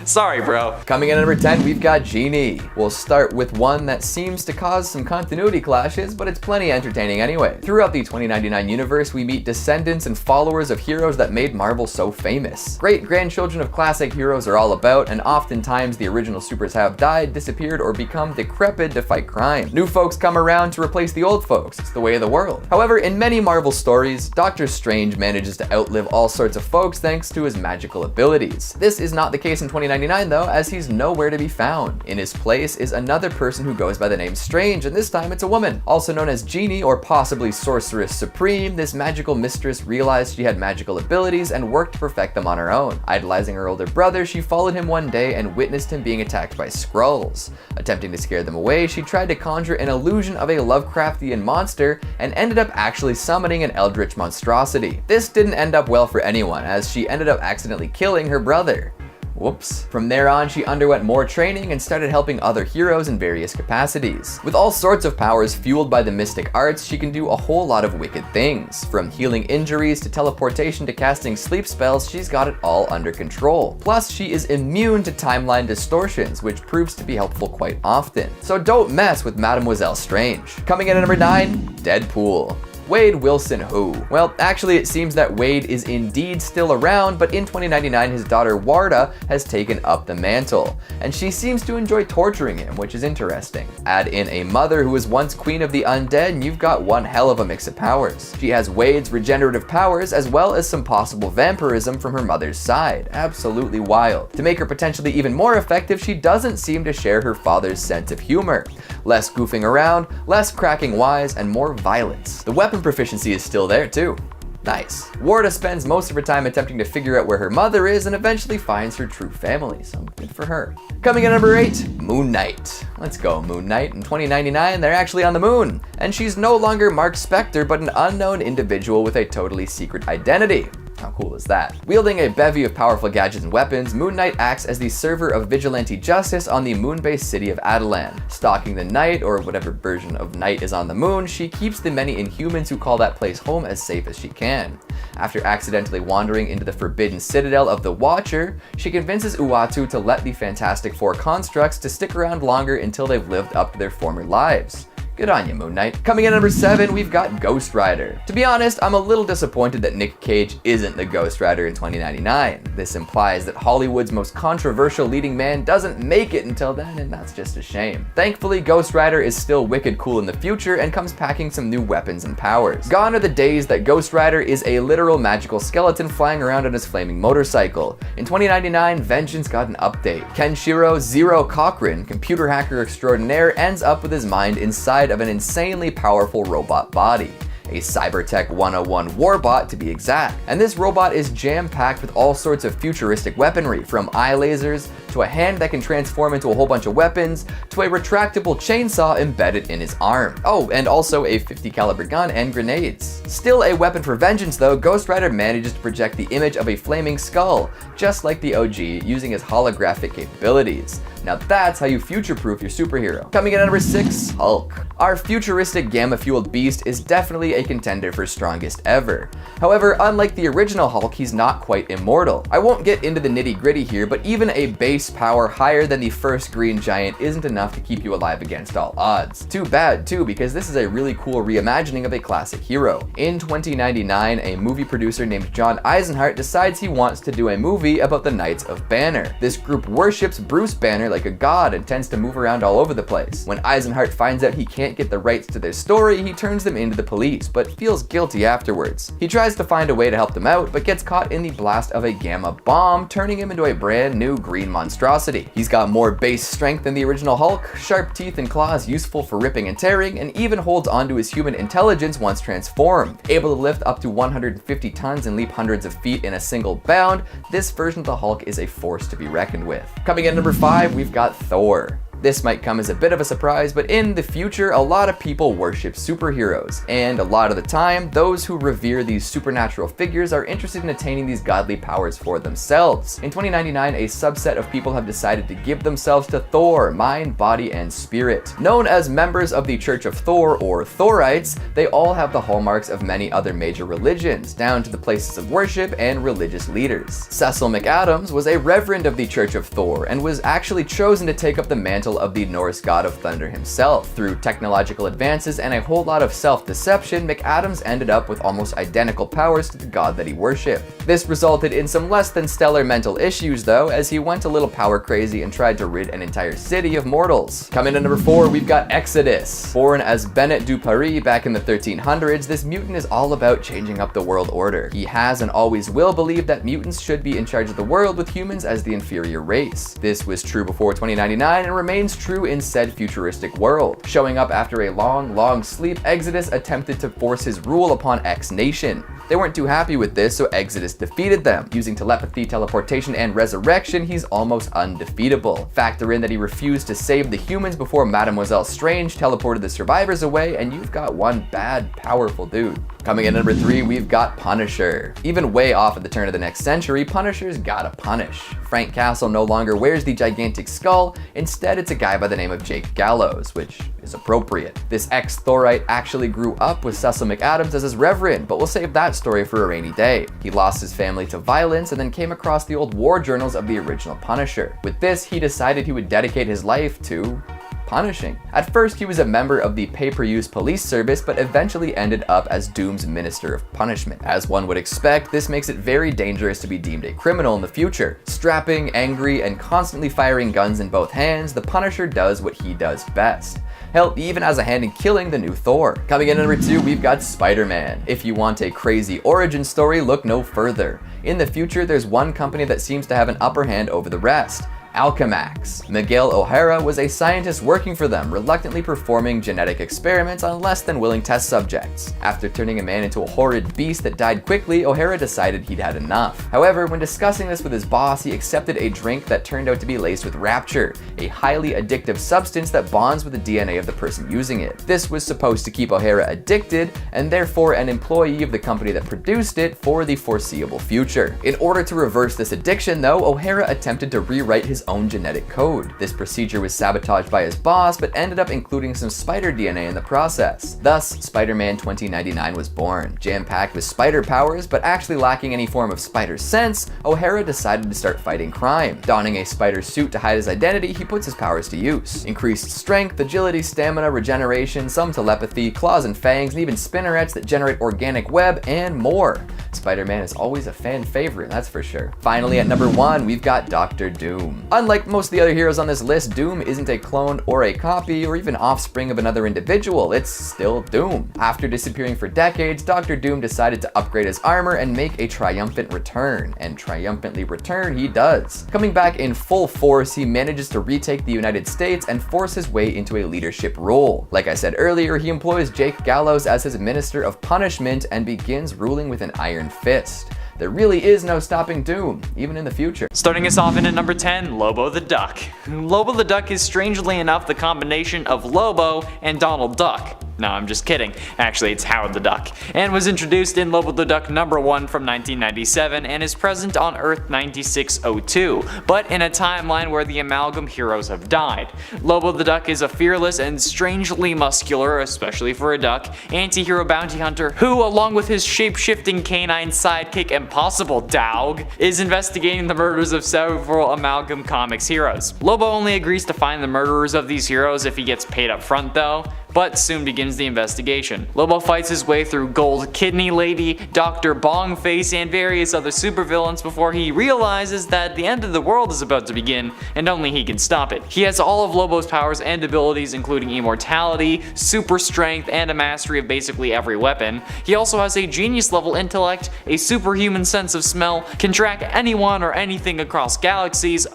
C: sorry bro.
D: Coming in at number 10, we've got Genie. We'll start with one that seems to cause some continuity clashes, but it's plenty entertaining anyway. Throughout the 2099 universe, we meet descendants and followers of heroes that made Marvel so famous. Great-grandchildren of classic heroes are all about, and oftentimes the original supers have died, disappeared, or become decrepit to fight crime. New folks come around to replace the old folks. It's the way of the world. However, in many Marvel stories, Doctor Strange manages to outlive all sorts of folks thanks to his magical abilities. This is not the case in 2099 though, as he's nowhere to be found. In his place is another person who goes by the name Strange, and this time it's a woman. Also known as Genie, or possibly Sorceress Supreme, this magical mistress realized she had magical abilities and worked to perfect them on her own. Idolizing her older brother, she followed him one day and witnessed him being attacked by Skrulls. Attempting to scare them away, she tried to conjure an illusion of a Lovecraftian monster and ended up actually summoning an eldritch monstrosity. This didn't end up well for anyone, as she ended up accidentally killing her brother. Whoops. From there on, she underwent more training and started helping other heroes in various capacities. With all sorts of powers fueled by the mystic arts, she can do a whole lot of wicked things. From healing injuries to teleportation to casting sleep spells, she's got it all under control. Plus, she is immune to timeline distortions, which proves to be helpful quite often. So don't mess with Mademoiselle Strange. Coming in at number 9, Deadpool. Wade Wilson who? Well, actually it seems that Wade is indeed still around, but in 2099 his daughter Warda has taken up the mantle, and she seems to enjoy torturing him, which is interesting. Add in a mother who was once queen of the undead and you've got one hell of a mix of powers. She has Wade's regenerative powers as well as some possible vampirism from her mother's side. Absolutely wild. To make her potentially even more effective, she doesn't seem to share her father's sense of humor. Less goofing around, less cracking wise, and more violence. The weapon proficiency is still there too. Nice. Warda spends most of her time attempting to figure out where her mother is and eventually finds her true family, so good for her. Coming in at number 8, Moon Knight. Let's go, Moon Knight. In 2099, they're actually on the moon, and she's no longer Mark Spector, but an unknown individual with a totally secret identity. How cool is that? Wielding a bevy of powerful gadgets and weapons, Moon Knight acts as the server of vigilante justice on the moon-based city of Adelan. Stalking the Night, or whatever version of Night is on the moon, she keeps the many Inhumans who call that place home as safe as she can. After accidentally wandering into the forbidden citadel of the Watcher, she convinces Uatu to let the Fantastic Four constructs to stick around longer until they've lived up to their former lives. Good on you, Moon Knight. Coming in at number 7, we've got Ghost Rider. To be honest, I'm a little disappointed that Nick Cage isn't the Ghost Rider in 2099. This implies that Hollywood's most controversial leading man doesn't make it until then, and that's just a shame. Thankfully, Ghost Rider is still wicked cool in the future and comes packing some new weapons and powers. Gone are the days that Ghost Rider is a literal magical skeleton flying around on his flaming motorcycle. In 2099, Vengeance got an update. Kenshiro Zero Cochran, computer hacker extraordinaire, ends up with his mind inside of an insanely powerful robot body. A Cybertech 101 warbot to be exact. And this robot is jam-packed with all sorts of futuristic weaponry, from eye lasers to a hand that can transform into a whole bunch of weapons to a retractable chainsaw embedded in his arm. Oh, and also a 50 caliber gun and grenades. Still a weapon for vengeance though, Ghost Rider manages to project the image of a flaming skull, just like the OG, using his holographic capabilities. Now that's how you future-proof your superhero. Coming in at number 6, Hulk. Our futuristic gamma-fueled beast is definitely a contender for strongest ever. However, unlike the original Hulk, he's not quite immortal. I won't get into the nitty-gritty here, but even a base power higher than the first Green Giant isn't enough to keep you alive against all odds. Too bad too, because this is a really cool reimagining of a classic hero. In 2099, a movie producer named John Eisenhart decides he wants to do a movie about the Knights of Banner. This group worships Bruce Banner like a god and tends to move around all over the place. When Eisenhart finds out he can't get the rights to their story, he turns them into the police, but feels guilty afterwards. He tries to find a way to help them out, but gets caught in the blast of a gamma bomb, turning him into a brand new green monster monstrosity. He's got more base strength than the original Hulk, sharp teeth and claws useful for ripping and tearing, and even holds onto his human intelligence once transformed. Able to lift up to 150 tons and leap hundreds of feet in a single bound, this version of the Hulk is a force to be reckoned with. Coming in number 5, we've got Thor. This might come as a bit of a surprise, but in the future, a lot of people worship superheroes, and a lot of the time, those who revere these supernatural figures are interested in attaining these godly powers for themselves. In 2099, a subset of people have decided to give themselves to Thor, mind, body, and spirit. Known as members of the Church of Thor, or Thorites, they all have the hallmarks of many other major religions, down to the places of worship and religious leaders. Cecil McAdams was a reverend of the Church of Thor, and was actually chosen to take up the mantle of the Norse god of thunder himself. Through technological advances and a whole lot of self-deception, McAdams ended up with almost identical powers to the god that he worshipped. This resulted in some less than stellar mental issues though, as he went a little power crazy and tried to rid an entire city of mortals. Coming in number 4, we've got Exodus. Born as Bennett du Paris back in the 1300s, this mutant is all about changing up the world order. He has and always will believe that mutants should be in charge of the world, with humans as the inferior race. This was true before 2099 and remains true in said futuristic world. Showing up after a long sleep, Exodus attempted to force his rule upon X Nation. They weren't too happy with this, so Exodus defeated them. Using telepathy, teleportation, and resurrection, he's almost undefeatable. Factor in that he refused to save the humans before Mademoiselle Strange teleported the survivors away, and you've got one bad, powerful dude. Coming in at number 3, we've got Punisher. Even way off at the turn of the next century, Punisher's gotta punish. Frank Castle no longer wears the gigantic skull, instead it's a guy by the name of Jake Gallows, which is appropriate. This ex-Thorite actually grew up with Cecil McAdams as his reverend, but we'll save that story for a rainy day. He lost his family to violence and then came across the old war journals of the original Punisher. With this, he decided he would dedicate his life to punishing. At first, he was a member of the pay-per-use police service, but eventually ended up as Doom's Minister of Punishment. As one would expect, this makes it very dangerous to be deemed a criminal in the future. Strapping, angry, and constantly firing guns in both hands, the Punisher does what he does best. Hell, he even has a hand in killing the new Thor. Coming in at number 2, we've got Spider-Man. If you want a crazy origin story, look no further. In the future, there's one company that seems to have an upper hand over the rest: Alchemax. Miguel O'Hara was a scientist working for them, reluctantly performing genetic experiments on less than willing test subjects. After turning a man into a horrid beast that died quickly, O'Hara decided he'd had enough. However, when discussing this with his boss, he accepted a drink that turned out to be laced with Rapture, a highly addictive substance that bonds with the DNA of the person using it. This was supposed to keep O'Hara addicted, and therefore an employee of the company that produced it for the foreseeable future. In order to reverse this addiction though, O'Hara attempted to rewrite his own genetic code. This procedure was sabotaged by his boss, but ended up including some spider DNA in the process. Thus, Spider-Man 2099 was born. Jam-packed with spider powers, but actually lacking any form of spider sense, O'Hara decided to start fighting crime. Donning a spider suit to hide his identity, he puts his powers to use. Increased strength, agility, stamina, regeneration, some telepathy, claws and fangs, and even spinnerets that generate organic web, and more. Spider-Man is always a fan favorite, that's for sure. Finally, at number 1, we've got Dr. Doom. Unlike most of the other heroes on this list, Doom isn't a clone or a copy or even offspring of another individual, it's still Doom. After disappearing for decades, Dr. Doom decided to upgrade his armor and make a triumphant return, and triumphantly return he does. Coming back in full force, he manages to retake the United States and force his way into a leadership role. Like I said earlier, he employs Jake Gallows as his Minister of Punishment and begins ruling with an iron fist. There really is no stopping Doom, even in the future.
C: Starting us off in at number 10, Lobo the Duck. Lobo the Duck is strangely enough the combination of Lobo and Donald Duck. No, I'm just kidding. Actually, it's Howard the Duck. And was introduced in Lobo the Duck number 1 from 1997 and is present on Earth 9602, but in a timeline where the Amalgam heroes have died. Lobo the Duck is a fearless and strangely muscular, especially for a duck, anti-hero bounty hunter who, along with his shape-shifting canine sidekick Impossible Dog, is investigating the murders of several Amalgam Comics heroes. Lobo only agrees to find the murderers of these heroes if he gets paid up front though, but soon begins the investigation. Lobo fights his way through Gold Kidney Lady, Dr. Bongface, and various other supervillains before he realizes that the end of the world is about to begin, and only he can stop it. He has all of Lobo's powers and abilities, including immortality, super strength, and a mastery of basically every weapon. He also has a genius level intellect, a superhuman sense of smell, can track anyone or anything across galaxies,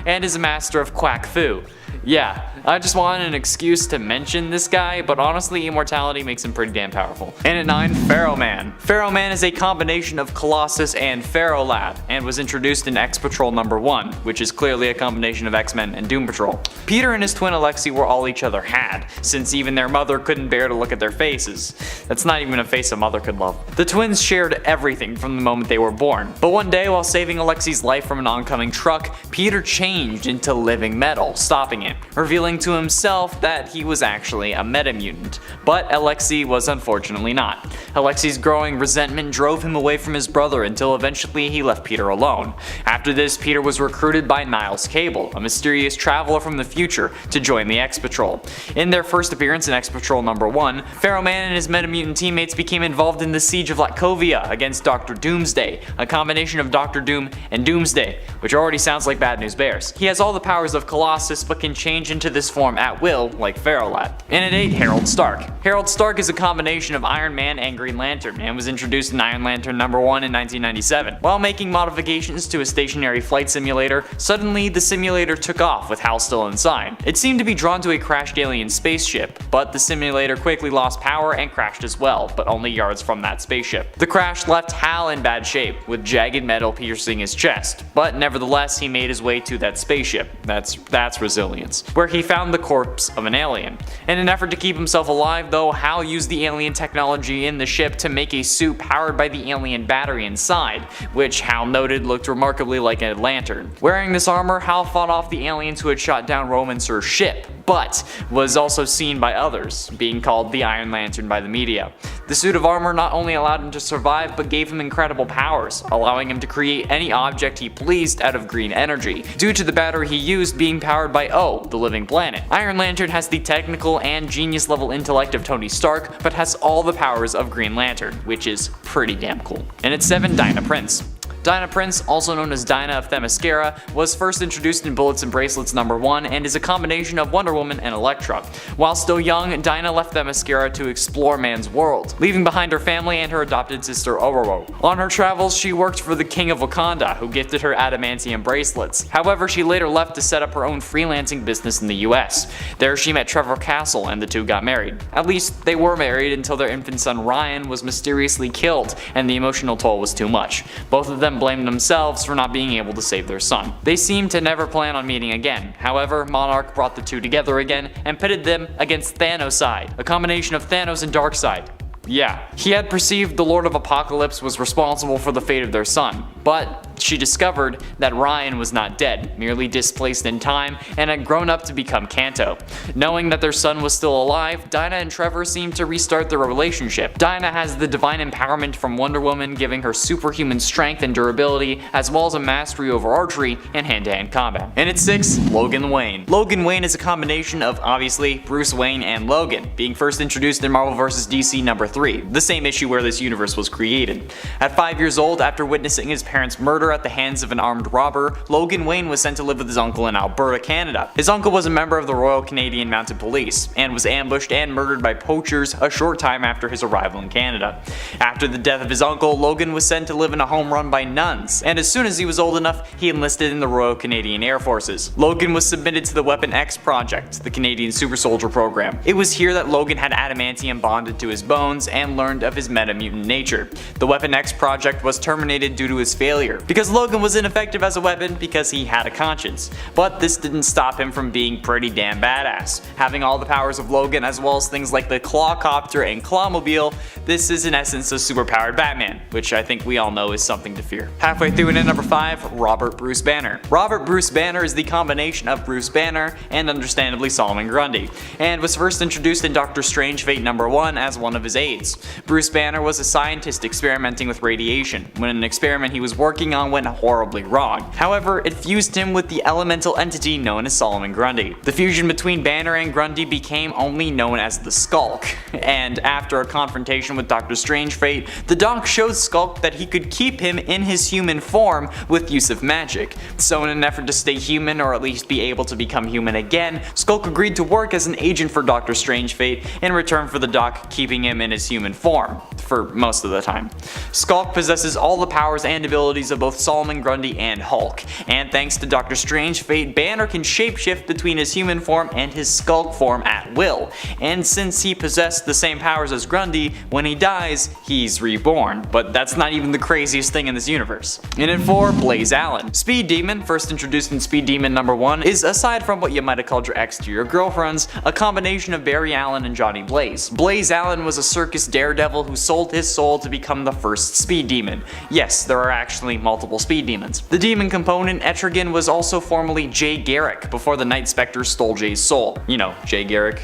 C: and is a master of quack fu. Yeah, I just wanted an excuse to mention this guy, but honestly immortality makes him pretty damn powerful. And at 9, Pharaoh Man. Pharaoh Man is a combination of Colossus and Pharaoh Lad, and was introduced in X-Patrol number 1, which is clearly a combination of X-Men and Doom Patrol. Peter and his twin Alexei were all each other had, since even their mother couldn't bear to look at their faces. That's not even a face a mother could love. The twins shared everything from the moment they were born, but one day while saving Alexei's life from an oncoming truck, Peter changed into living metal, stopping it, revealing to himself that he was actually a metamutant, but Alexei was unfortunately not. Alexei's growing resentment drove him away from his brother until eventually he left Peter alone. After this, Peter was recruited by Niles Cable, a mysterious traveler from the future, to join the X-Patrol. In their first appearance in X-Patrol number 1, Pharaoh Man and his metamutant teammates became involved in the siege of Latkovia against Dr. Doomsday, a combination of Dr. Doom and Doomsday, which already sounds like Bad News Bears. He has all the powers of Colossus but can change into this form at will, like Pharaoh Lad. And at 8, Harold Stark. Harold Stark is a combination of Iron Man and Green Lantern, and was introduced in Iron Lantern number 1 in 1997. While making modifications to a stationary flight simulator, suddenly the simulator took off with Hal still inside. It seemed to be drawn to a crashed alien spaceship, but the simulator quickly lost power and crashed as well, but only yards from that spaceship. The crash left Hal in bad shape, with jagged metal piercing his chest, but nevertheless he made his way to that spaceship. That's resilience, where he found the corpse of an alien. In an effort to keep himself alive though, Hal used the alien technology in the ship to make a suit powered by the alien battery inside, which Hal noted looked remarkably like a lantern. Wearing this armor, Hal fought off the aliens who had shot down Romancer's ship, but was also seen by others, being called the Iron Lantern by the media. The suit of armor not only allowed him to survive, but gave him incredible powers, allowing him to create any object he pleased out of green energy, due to the battery he used being powered by the living planet. Iron Lantern has the technical and genius level intellect of Tony Stark, but has all the powers of Green Lantern, which is pretty damn cool. And at 7, Dinah Prince. Dinah Prince, also known as Dinah of Themyscira, was first introduced in Bullets and Bracelets number 1 and is a combination of Wonder Woman and Elektra. While still young, Dinah left Themyscira to explore man's world, leaving behind her family and her adopted sister Ororo. On her travels, she worked for the King of Wakanda, who gifted her adamantium bracelets. However, she later left to set up her own freelancing business in the US. There she met Trevor Castle and the two got married. At least, they were married until their infant son Ryan was mysteriously killed and the emotional toll was too much. Both of them blamed themselves for not being able to save their son. They seemed to never plan on meeting again. However, Monarch brought the two together again and pitted them against Thanos, a combination of Thanos and Darkseid. Yeah, he had perceived the Lord of Apocalypse was responsible for the fate of their son, but she discovered that Ryan was not dead, merely displaced in time, and had grown up to become Kanto. Knowing that their son was still alive, Dinah and Trevor seemed to restart their relationship. Dinah has the divine empowerment from Wonder Woman, giving her superhuman strength and durability, as well as a mastery over archery and hand-to-hand combat. And at 6, Logan Wayne. Logan Wayne is a combination of, obviously, Bruce Wayne and Logan, being first introduced in Marvel vs. DC number 3, the same issue where this universe was created. At 5 years old, after witnessing his parents' murder at the hands of an armed robber, Logan Wayne was sent to live with his uncle in Alberta, Canada. His uncle was a member of the Royal Canadian Mounted Police, and was ambushed and murdered by poachers a short time after his arrival in Canada. After the death of his uncle, Logan was sent to live in a home run by nuns, and as soon as he was old enough, he enlisted in the Royal Canadian Air Forces. Logan was submitted to the Weapon X Project, the Canadian Super Soldier program. It was here that Logan had adamantium bonded to his bones and learned of his metamutant nature. The Weapon X Project was terminated due to his failure, because Logan was ineffective as a weapon because he had a conscience. But this didn't stop him from being pretty damn badass. Having all the powers of Logan as well as things like the Clawcopter and Clawmobile, this is in essence a superpowered Batman, which I think we all know is something to fear. Halfway through and at number 5, Robert Bruce Banner. Robert Bruce Banner is the combination of Bruce Banner and understandably Solomon Grundy, and was first introduced in Doctor Strange Fate number 1 as one of his aides. Bruce Banner was a scientist experimenting with radiation, when an experiment he was working on gone went horribly wrong. However, it fused him with the elemental entity known as Solomon Grundy. The fusion between Banner and Grundy became only known as the Skulk, and after a confrontation with Doctor Strange Fate, the Doc showed Skulk that he could keep him in his human form with use of magic. So in an effort to stay human, or at least be able to become human again, Skulk agreed to work as an agent for Doctor Strange Fate in return for the Doc keeping him in his human form, for most of the time. Skulk possesses all the powers and abilities of both Solomon Grundy and Hulk, and thanks to Doctor Strange Fate, Banner can shapeshift between his human form and his Skulk form at will, and since he possessed the same powers as Grundy, when he dies, he's reborn. But that's not even the craziest thing in this universe. And at 4, Blaze Allen. Speed Demon, first introduced in Speed Demon number 1, is, aside from what you might have called your ex to your girlfriends, a combination of Barry Allen and Johnny Blaze. Blaze Allen was a circus daredevil who sold his soul to become the first Speed Demon. Yes, there are actually multiple Speed Demons. The demon component, Etrigan, was also formerly Jay Garrick, before the Night Spectre stole Jay's soul. You know, Jay Garrick.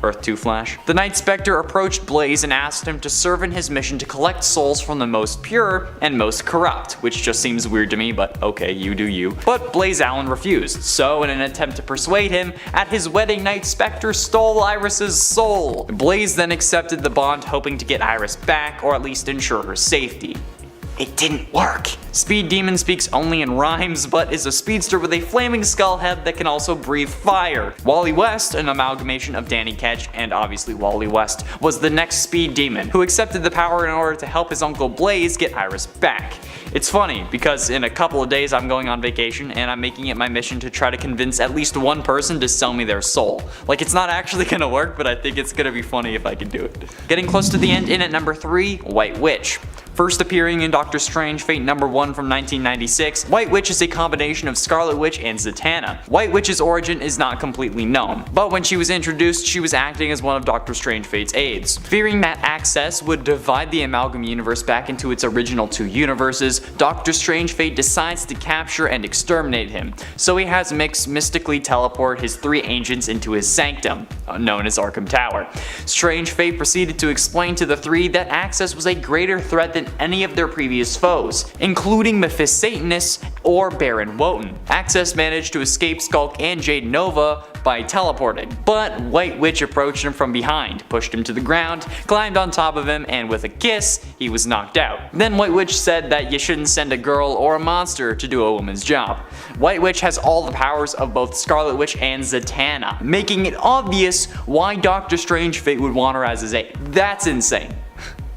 C: Earth 2 Flash. The Night Spectre approached Blaze and asked him to serve in his mission to collect souls from the most pure and most corrupt, which just seems weird to me, but okay, you do you. But Blaze Allen refused, so in an attempt to persuade him, at his wedding, Night Spectre stole Iris's soul. Blaze then accepted the bond, hoping to get Iris back, or at least ensure her safety. It didn't work. Speed Demon speaks only in rhymes, but is a speedster with a flaming skull head that can also breathe fire. Wally West, an amalgamation of Danny Ketch and obviously Wally West, was the next Speed Demon, who accepted the power in order to help his uncle Blaze get Iris back. It's funny, because in a couple of days I'm going on vacation and I'm making it my mission to try to convince at least one person to sell me their soul. Like, it's not actually gonna work, but I think it's gonna be funny if I can do it. Getting close to the end, in at number 3, White Witch. First appearing in Doctor Strange Fate number 1 from 1996, White Witch is a combination of Scarlet Witch and Zatanna. White Witch's origin is not completely known, but when she was introduced, she was acting as one of Doctor Strange Fate's aides. Fearing that access would divide the Amalgam universe back into its original 2 universes, Doctor Strange Fate decides to capture and exterminate him, so he has Mix mystically teleport his 3 agents into his sanctum, known as Arkham Tower. Strange Fate proceeded to explain to the 3 that Access was a greater threat than any of their previous foes, including Mephisto Satanists or Baron Wotan. Access managed to escape Skulk and Jade Nova by teleporting, but White Witch approached him from behind, pushed him to the ground, climbed on top of him, and with a kiss, he was knocked out. Then White Witch said that you shouldn't send a girl or a monster to do a woman's job. White Witch has all the powers of both Scarlet Witch and Zatanna, making it obvious why Doctor Strange Fate would want her as his aide. That's insane.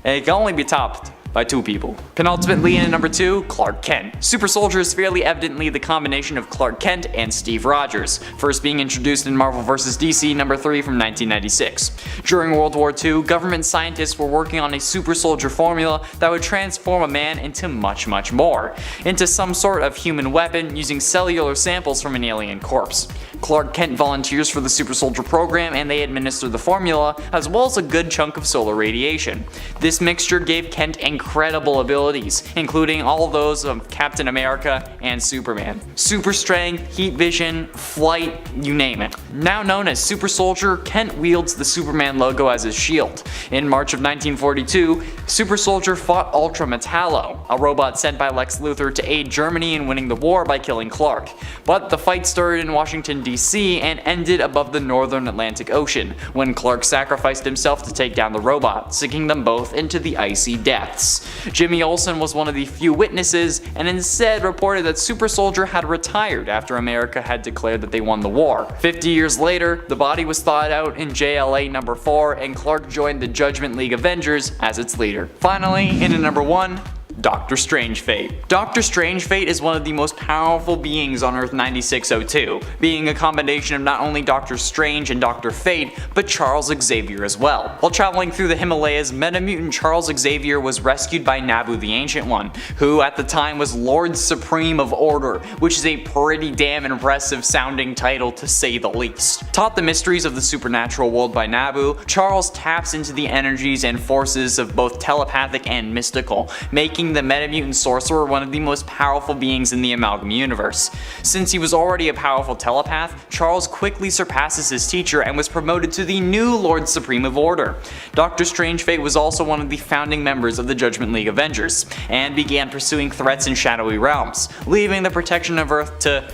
C: And it can only be topped by 2 people. Penultimately, in at number 2, Clark Kent. Super Soldier is fairly evidently the combination of Clark Kent and Steve Rogers, first being introduced in Marvel vs. DC number 3 from 1996. During World War II, government scientists were working on a super soldier formula that would transform a man into much more, into some sort of human weapon using cellular samples from an alien corpse. Clark Kent volunteers for the Super Soldier program and they administer the formula, as well as a good chunk of solar radiation. This mixture gave Kent incredible abilities, including all those of Captain America and Superman. Super strength, heat vision, flight, you name it. Now known as Super Soldier, Kent wields the Superman logo as his shield. In March of 1942, Super Soldier fought Ultra Metallo, a robot sent by Lex Luthor to aid Germany in winning the war by killing Clark. But the fight started in Washington, DC and ended above the northern Atlantic Ocean, when Clark sacrificed himself to take down the robot, sinking them both into the icy depths. Jimmy Olsen was one of the few witnesses and instead reported that Super Soldier had retired after America had declared that they won the war. 50 years later, the body was thawed out in JLA number 4 and Clark joined the Judgment League Avengers as its leader. Finally, in at number 1, Doctor Strange Fate. Doctor Strange Fate is one of the most powerful beings on Earth 9602, being a combination of not only Doctor Strange and Doctor Fate, but Charles Xavier as well. While traveling through the Himalayas, Metamutant Charles Xavier was rescued by Nabu the Ancient One, who at the time was Lord Supreme of Order, which is a pretty damn impressive sounding title to say the least. Taught the mysteries of the supernatural world by Nabu, Charles taps into the energies and forces of both telepathic and mystical, making making the Metamutant Sorcerer one of the most powerful beings in the Amalgam universe. Since he was already a powerful telepath, Charles quickly surpasses his teacher and was promoted to the new Lord Supreme of Order. Dr. Strangefate was also one of the founding members of the Judgment League Avengers, and began pursuing threats in shadowy realms, leaving the protection of Earth to,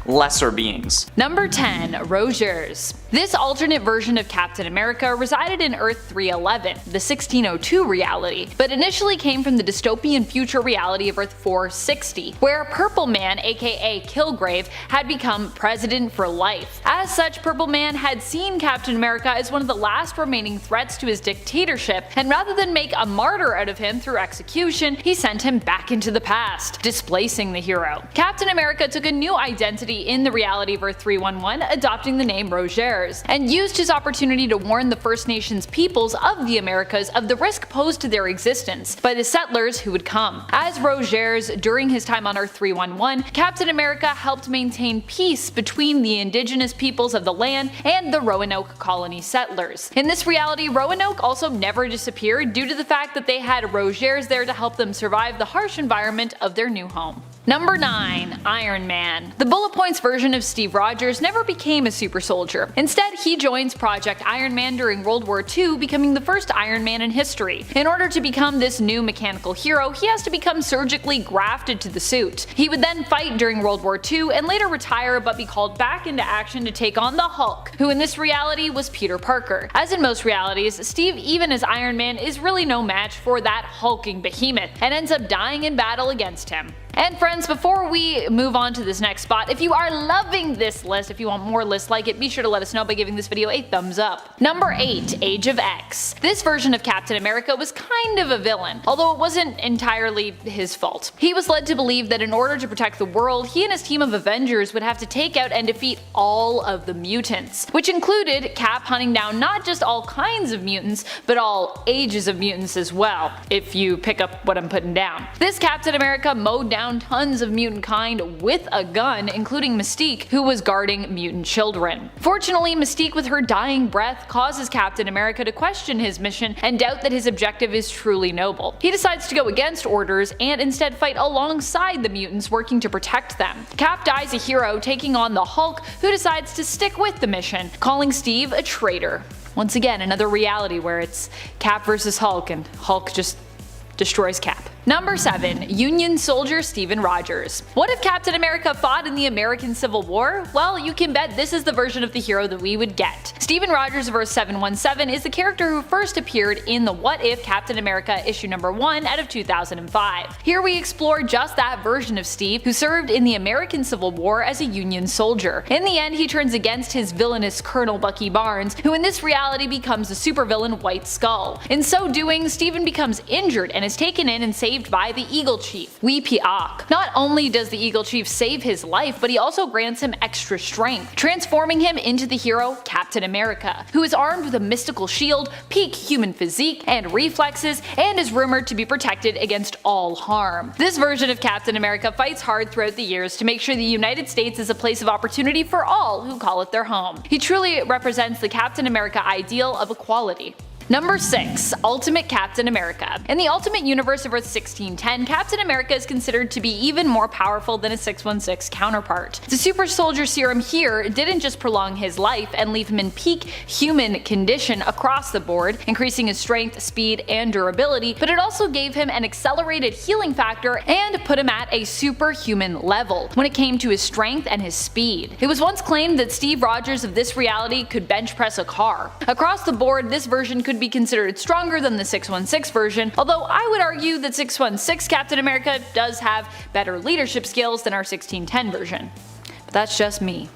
C: lesser beings.
B: Number 10. Rogers. This alternate version of Captain America resided in Earth 311, the 1602 reality, but initially came from the dystopian future reality of Earth 460, where Purple Man, aka Kilgrave, had become president for life. As such, Purple Man had seen Captain America as one of the last remaining threats to his dictatorship, and rather than make a martyr out of him through execution, he sent him back into the past, displacing the hero. Captain America took a new identity in the reality of Earth 311, adopting the name Rogers, and used his opportunity to warn the First Nations peoples of the Americas of the risk posed to their existence by the settlers who would come. As Rogers, during his time on Earth 311, Captain America helped maintain peace between the indigenous peoples of the land and the Roanoke colony settlers. In this reality, Roanoke also never disappeared due to the fact that they had Rogers there to help them survive the harsh environment of their new home. Number 9. Iron Man. The bullet points version of Steve Rogers never became a super soldier. Instead, he joins Project Iron Man during World War II, becoming the first Iron Man in history. In order to become this new mechanical hero, he has to become surgically grafted to the suit. He would then fight during World War II and later retire but be called back into action to take on the Hulk, who in this reality was Peter Parker. As in most realities, Steve, even as Iron Man, is really no match for that hulking behemoth and ends up dying in battle against him. And friends, before we move on to this next spot, if you are loving this list, if you want more lists like it, be sure to let us know by giving this video a thumbs up. Number 8. Age of X. This version of Captain America was kind of a villain, although it wasn't entirely his fault. He was led to believe that in order to protect the world, he and his team of Avengers would have to take out and defeat all of the mutants, which included Cap hunting down not just all kinds of mutants, but all ages of mutants as well, if you pick up what I'm putting down. This Captain America mowed down tons of mutant kind with a gun, including Mystique, who was guarding mutant children. Fortunately, Mystique with her dying breath causes Captain America to question his mission and doubt that his objective is truly noble. He decides to go against orders and instead fight alongside the mutants working to protect them. Cap dies a hero, taking on the Hulk, who decides to stick with the mission, calling Steve a traitor. Once again, another reality where it's Cap versus Hulk and Hulk just destroys Cap. Number 7. Union Soldier Steven Rogers. What if Captain America fought in the American Civil War? Well, you can bet this is the version of the hero that we would get. Steven Rogers vs. 717 is the character who first appeared in the What If Captain America issue number 1 out of 2005. Here we explore just that version of Steve, who served in the American Civil War as a Union soldier. In the end, he turns against his villainous Colonel Bucky Barnes, who in this reality becomes the supervillain White Skull. In so doing, Steven becomes injured and is taken in and saved by the Eagle Chief, Wee Piak. Not only does the Eagle Chief save his life, but he also grants him extra strength, transforming him into the hero Captain America, who is armed with a mystical shield, peak human physique, and reflexes, and is rumored to be protected against all harm. This version of Captain America fights hard throughout the years to make sure the United States is a place of opportunity for all who call it their home. He truly represents the Captain America ideal of equality. Number 6. Ultimate Captain America. In the Ultimate Universe of Earth 1610, Captain America is considered to be even more powerful than his 616 counterpart. The super soldier serum here didn't just prolong his life and leave him in peak human condition across the board, increasing his strength, speed, and durability, but it also gave him an accelerated healing factor and put him at a superhuman level when it came to his strength and his speed. It was once claimed that Steve Rogers of this reality could bench press a car. Across the board, this version could be considered stronger than the 616 version, although I would argue that 616 Captain America does have better leadership skills than our 1610 version. But that's just me.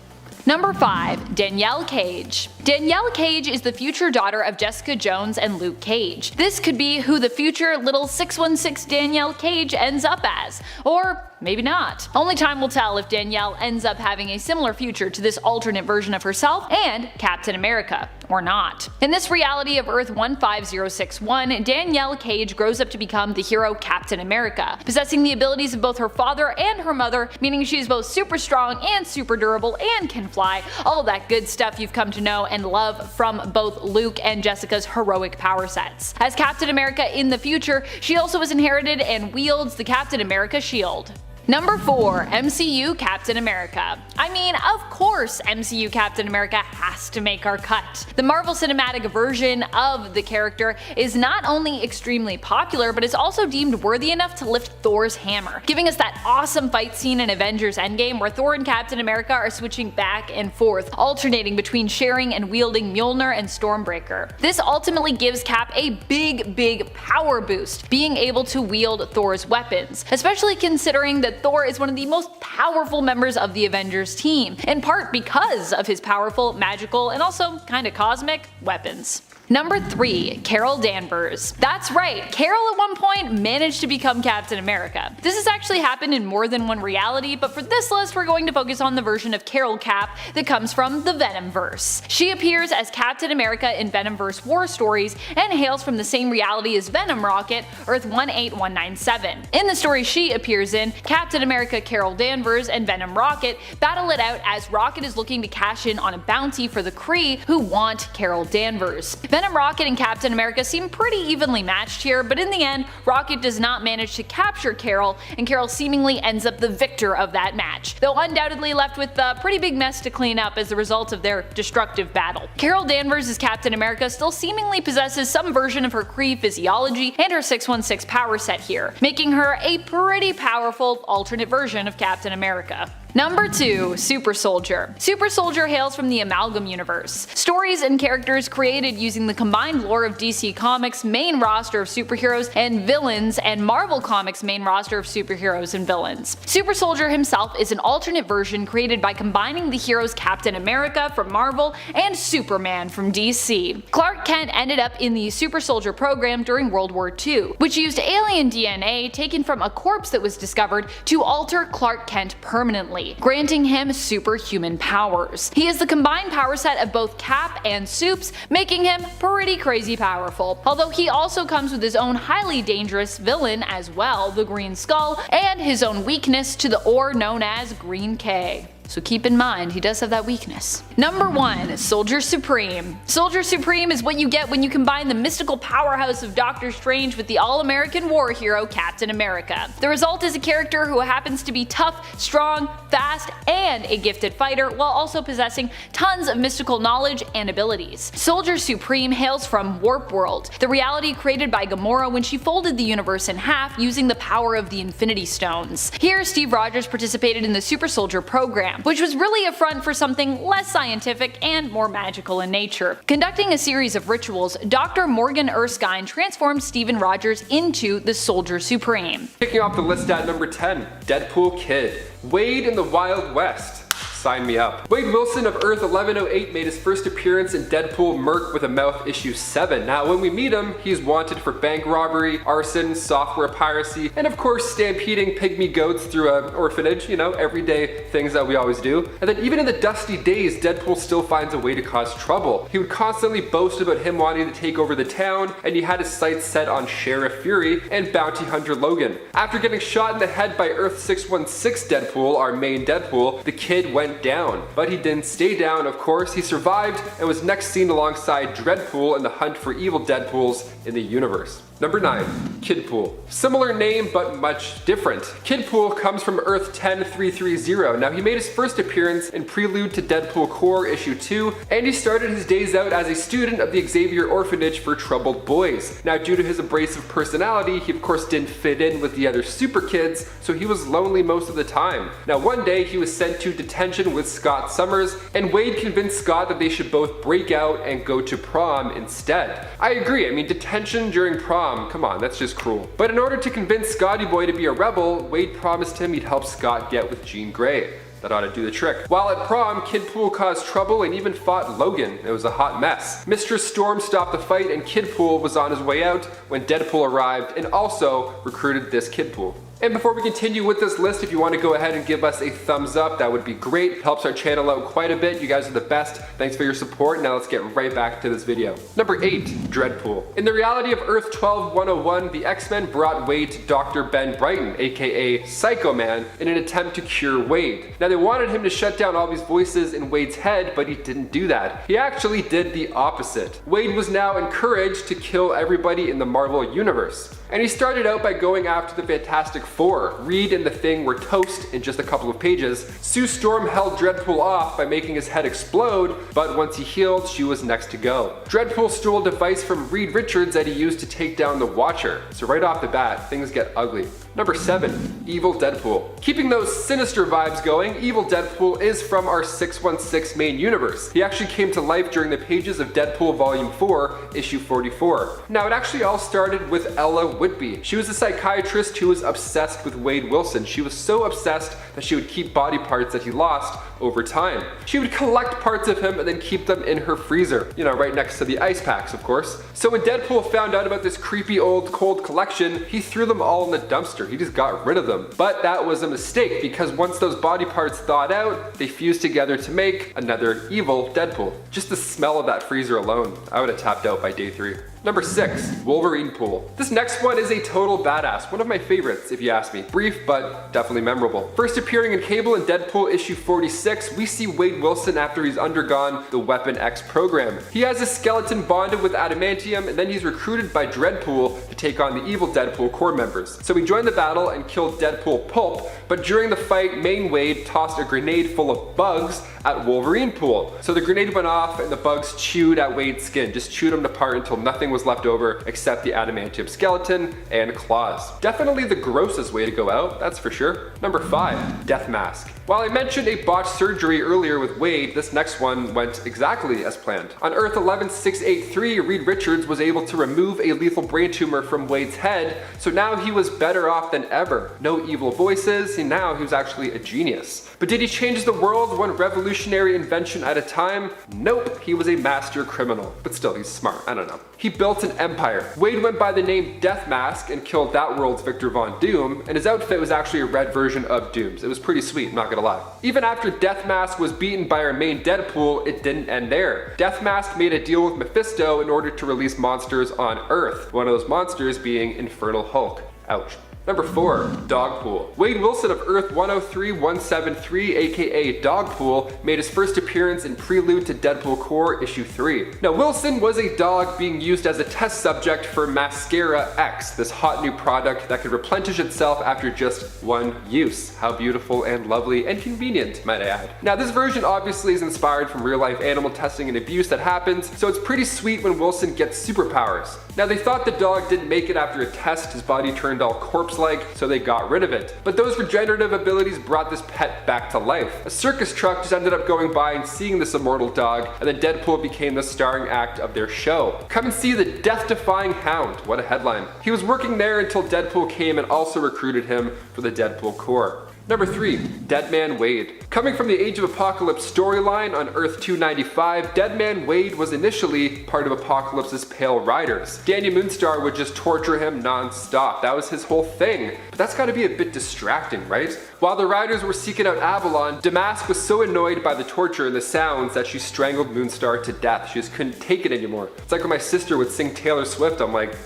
B: Number 5. Danielle Cage. Danielle Cage is the future daughter of Jessica Jones and Luke Cage. This could be who the future little 616 Danielle Cage ends up as, or maybe not. Only time will tell if Danielle ends up having a similar future to this alternate version of herself and Captain America, or not. In this reality of Earth 15061, Danielle Cage grows up to become the hero Captain America, possessing the abilities of both her father and her mother, meaning she is both super strong and super durable and can fly, all of that good stuff you've come to know and love from both Luke and Jessica's heroic power sets. As Captain America in the future, she also has inherited and wields the Captain America shield. Number 4. MCU Captain America. I mean, of course MCU Captain America has to make our cut. The Marvel Cinematic version of the character is not only extremely popular, but is also deemed worthy enough to lift Thor's hammer, giving us that awesome fight scene in Avengers Endgame where Thor and Captain America are switching back and forth, alternating between sharing and wielding Mjolnir and Stormbreaker. This ultimately gives Cap a big power boost, being able to wield Thor's weapons, especially considering that Thor is one of the most powerful members of the Avengers team, in part because of his powerful, magical, and also kinda cosmic weapons. Number 3. Carol Danvers. That's right, Carol at one point managed to become Captain America. This has actually happened in more than one reality, but for this list we're going to focus on the version of Carol Cap that comes from the Venomverse. She appears as Captain America in Venomverse War Stories and hails from the same reality as Venom Rocket, Earth 18197. In the story she appears in, Captain America Carol Danvers and Venom Rocket battle it out as Rocket is looking to cash in on a bounty for the Kree who want Carol Danvers. Venom Rocket and Captain America seem pretty evenly matched here, but in the end, Rocket does not manage to capture Carol, and Carol seemingly ends up the victor of that match, though undoubtedly left with a pretty big mess to clean up as a result of their destructive battle. Carol Danvers as Captain America still seemingly possesses some version of her Kree physiology and her 616 power set here, making her a pretty powerful alternate version of Captain America. Number 2. Super Soldier. Super Soldier hails from the Amalgam Universe. Stories and characters created using the combined lore of DC Comics' main roster of superheroes and villains and Marvel Comics' main roster of superheroes and villains. Super Soldier himself is an alternate version created by combining the heroes Captain America from Marvel and Superman from DC. Clark Kent ended up in the Super Soldier program during World War II, which used alien DNA taken from a corpse that was discovered to alter Clark Kent permanently, granting him superhuman powers. He is the combined power set of both Cap and Supes, making him pretty crazy powerful, although he also comes with his own highly dangerous villain as well, the Green Skull, and his own weakness to the ore known as Green K. So keep in mind, he does have that weakness. Number 1. Soldier Supreme. Soldier Supreme is what you get when you combine the mystical powerhouse of Doctor Strange with the all-American war hero Captain America. The result is a character who happens to be tough, strong, fast, and a gifted fighter, while also possessing tons of mystical knowledge and abilities. Soldier Supreme hails from Warp World, the reality created by Gamora when she folded the universe in half using the power of the Infinity Stones. Here, Steve Rogers participated in the Super Soldier program, which was really a front for something less scientific and more magical in nature. Conducting a series of rituals, Dr. Morgan Erskine transformed Steven Rogers into the Soldier Supreme.
A: Kicking off the list at number 10, Deadpool Kid. Wade in the Wild West. Sign me up. Wade Wilson of Earth 1108 made his first appearance in Deadpool Merc with a Mouth issue 7. Now when we meet him, he's wanted for bank robbery, arson, software piracy, and of course stampeding pygmy goats through an orphanage, you know, everyday things that we always do. And then even in the dusty days, Deadpool still finds a way to cause trouble. He would constantly boast about him wanting to take over the town, and he had his sights set on Sheriff Fury and Bounty Hunter Logan. After getting shot in the head by Earth 616 Deadpool, our main Deadpool, the Kid went down. But he didn't stay down, of course. He survived and was next seen alongside Dreadpool in the hunt for evil Deadpools in the universe. Number 9. Kidpool. Similar name, but much different. Kidpool comes from Earth 10330. Now he made his first appearance in Prelude to Deadpool Core issue 2, and he started his days out as a student of the Xavier Orphanage for Troubled Boys. Now due to his abrasive personality, he of course didn't fit in with the other super kids, so he was lonely most of the time. Now one day he was sent to detention with Scott Summers, and Wade convinced Scott that they should both break out and go to prom instead. I agree, I mean detention during prom, come on, that's just cruel. But in order to convince Scotty Boy to be a rebel, Wade promised him he'd help Scott get with Jean Grey. That ought to do the trick. While at prom, Kidpool caused trouble and even fought Logan. It was a hot mess. Mistress Storm stopped the fight and Kidpool was on his way out when Deadpool arrived and also recruited this Kidpool. And before we continue with this list, if you want to go ahead and give us a thumbs up, that would be great. It helps our channel out quite a bit. You guys are the best. Thanks for your support. Now let's get right back to this video. Number 8, Dreadpool. In the reality of Earth 12-101, the X-Men brought Wade to Dr. Ben Brighton, aka Psycho Man, in an attempt to cure Wade. Now they wanted him to shut down all these voices in Wade's head, but he didn't do that. He actually did the opposite. Wade was now encouraged to kill everybody in the Marvel Universe. And he started out by going after the Fantastic Four. Reed and the Thing were toast in just a couple of pages. Sue Storm held Dreadpool off by making his head explode, but once he healed, she was next to go. Dreadpool stole a device from Reed Richards that he used to take down the Watcher. So right off the bat, things get ugly. Number 7, Evil Deadpool. Keeping those sinister vibes going, Evil Deadpool is from our 616 main universe. He actually came to life during the pages of Deadpool Volume 4, issue 44. Now it actually all started with Ella Whitby. She was a psychiatrist who was obsessed with Wade Wilson. She was so obsessed that she would keep body parts that he lost over time. She would collect parts of him and then keep them in her freezer. You know, right next to the ice packs, of course. So when Deadpool found out about this creepy old cold collection, he threw them all in the dumpster. He just got rid of them. But that was a mistake because once those body parts thawed out, they fused together to make another evil Deadpool. Just the smell of that freezer alone, I would have tapped out by day 3. Number 6, Wolverine Pool. This next one is a total badass, one of my favorites if you ask me. Brief, but definitely memorable. First appearing in Cable and Deadpool issue 46, we see Wade Wilson after he's undergone the Weapon X program. He has a skeleton bonded with adamantium, and then he's recruited by Dreadpool to take on the evil Deadpool core members. So he joined the battle and killed Deadpool Pulp, but during the fight, main Wade tossed a grenade full of bugs at Wolverine Pool. So the grenade went off and the bugs chewed at Wade's skin, just chewed him apart until nothing was left over except the adamantium skeleton and claws. Definitely the grossest way to go out, that's for sure. Number 5, Death Mask. While I mentioned a botched surgery earlier with Wade, this next one went exactly as planned. On Earth 11683, Reed Richards was able to remove a lethal brain tumor from Wade's head, so now he was better off than ever. No evil voices, and now he was actually a genius. But did he change the world one revolutionary invention at a time? Nope, he was a master criminal. But still, he's smart, I don't know. He built an empire. Wade went by the name Death Mask and killed that world's Victor Von Doom, and his outfit was actually a red version of Doom's. It was pretty sweet, not gonna lie. Even after Death Mask was beaten by our main Deadpool, it didn't end there. Death Mask made a deal with Mephisto in order to release monsters on Earth, one of those monsters being Infernal Hulk. Ouch. Number 4, Dogpool. Wade Wilson of Earth 103-173, aka Dogpool, made his first appearance in Prelude to Deadpool Core issue 3. Now Wilson was a dog being used as a test subject for Mascara X, this hot new product that could replenish itself after just one use. How beautiful and lovely and convenient, might I add. Now this version obviously is inspired from real life animal testing and abuse that happens, so it's pretty sweet when Wilson gets superpowers. Now they thought the dog didn't make it after a test, his body turned all corpse-like, so they got rid of it. But those regenerative abilities brought this pet back to life. A circus truck just ended up going by and seeing this immortal dog, and then Deadpool became the starring act of their show. Come and see the death-defying hound, what a headline. He was working there until Deadpool came and also recruited him for the Deadpool Corps. Number 3, Deadman Wade. Coming from the Age of Apocalypse storyline on Earth 295, Deadman Wade was initially part of Apocalypse's Pale Riders. Danny Moonstar would just torture him non-stop. That was his whole thing. But that's gotta be a bit distracting, right? While the Riders were seeking out Avalon, Damask was so annoyed by the torture and the sounds that she strangled Moonstar to death. She just couldn't take it anymore. It's like when my sister would sing Taylor Swift, I'm like,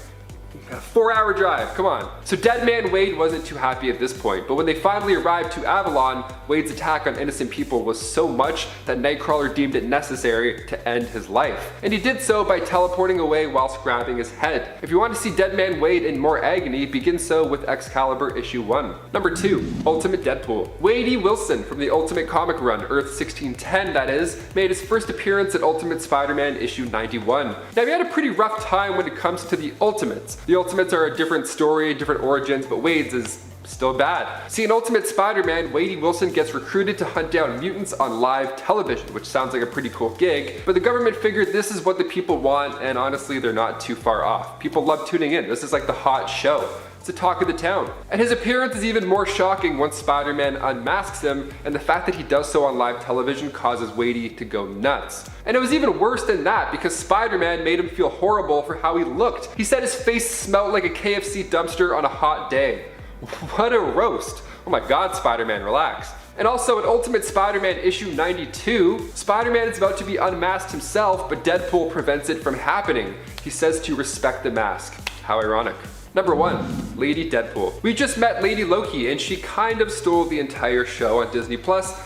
A: a 4-hour drive, come on. So Deadman Wade wasn't too happy at this point, but when they finally arrived to Avalon, Wade's attack on innocent people was so much that Nightcrawler deemed it necessary to end his life. And he did so by teleporting away whilst grabbing his head. If you want to see Deadman Wade in more agony, begin so with Excalibur issue 1. Number 2, Ultimate Deadpool. Wade E. Wilson from the Ultimate Comic Run, Earth 1610 that is, made his first appearance at Ultimate Spider-Man issue 91. Now he had a pretty rough time when it comes to the Ultimates. The Ultimates are a different story, different origins, but Wade's is still bad. See, in Ultimate Spider-Man, Wade E. Wilson gets recruited to hunt down mutants on live television, which sounds like a pretty cool gig, but the government figured this is what the people want, and honestly, they're not too far off. People love tuning in. This is like the hot show. It's the talk of the town. And his appearance is even more shocking once Spider-Man unmasks him, and the fact that he does so on live television causes Wadey to go nuts. And it was even worse than that because Spider-Man made him feel horrible for how he looked. He said his face smelled like a KFC dumpster on a hot day. What a roast. Oh my god, Spider-Man, relax. And also in Ultimate Spider-Man issue 92, Spider-Man is about to be unmasked himself, but Deadpool prevents it from happening. He says to respect the mask. How ironic. Number 1, Lady Deadpool. We just met Lady Loki and she kind of stole the entire show on Disney+,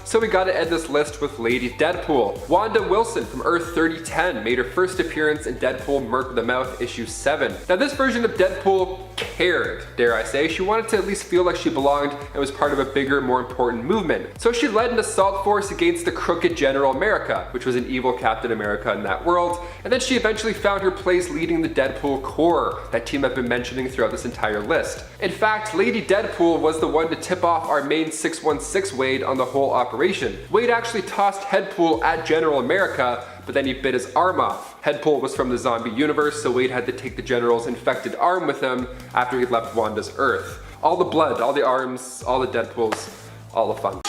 A: so we gotta end this list with Lady Deadpool. Wanda Wilson from Earth 3010 made her first appearance in Deadpool Merc of the Mouth issue 7. Now this version of Deadpool cared, dare I say. She wanted to at least feel like she belonged and was part of a bigger, more important movement. So she led an assault force against the crooked General America, which was an evil Captain America in that world, and then she eventually found her place leading the Deadpool Corps, that team I've been mentioning throughout this entire list. In fact, Lady Deadpool was the one to tip off our main 616 Wade on the whole operation. Wade actually tossed Headpool at General America, but then he bit his arm off. Headpool was from the zombie universe, so Wade had to take the General's infected arm with him after he left Wanda's Earth. All the blood, all the arms, all the Deadpools, all the fun.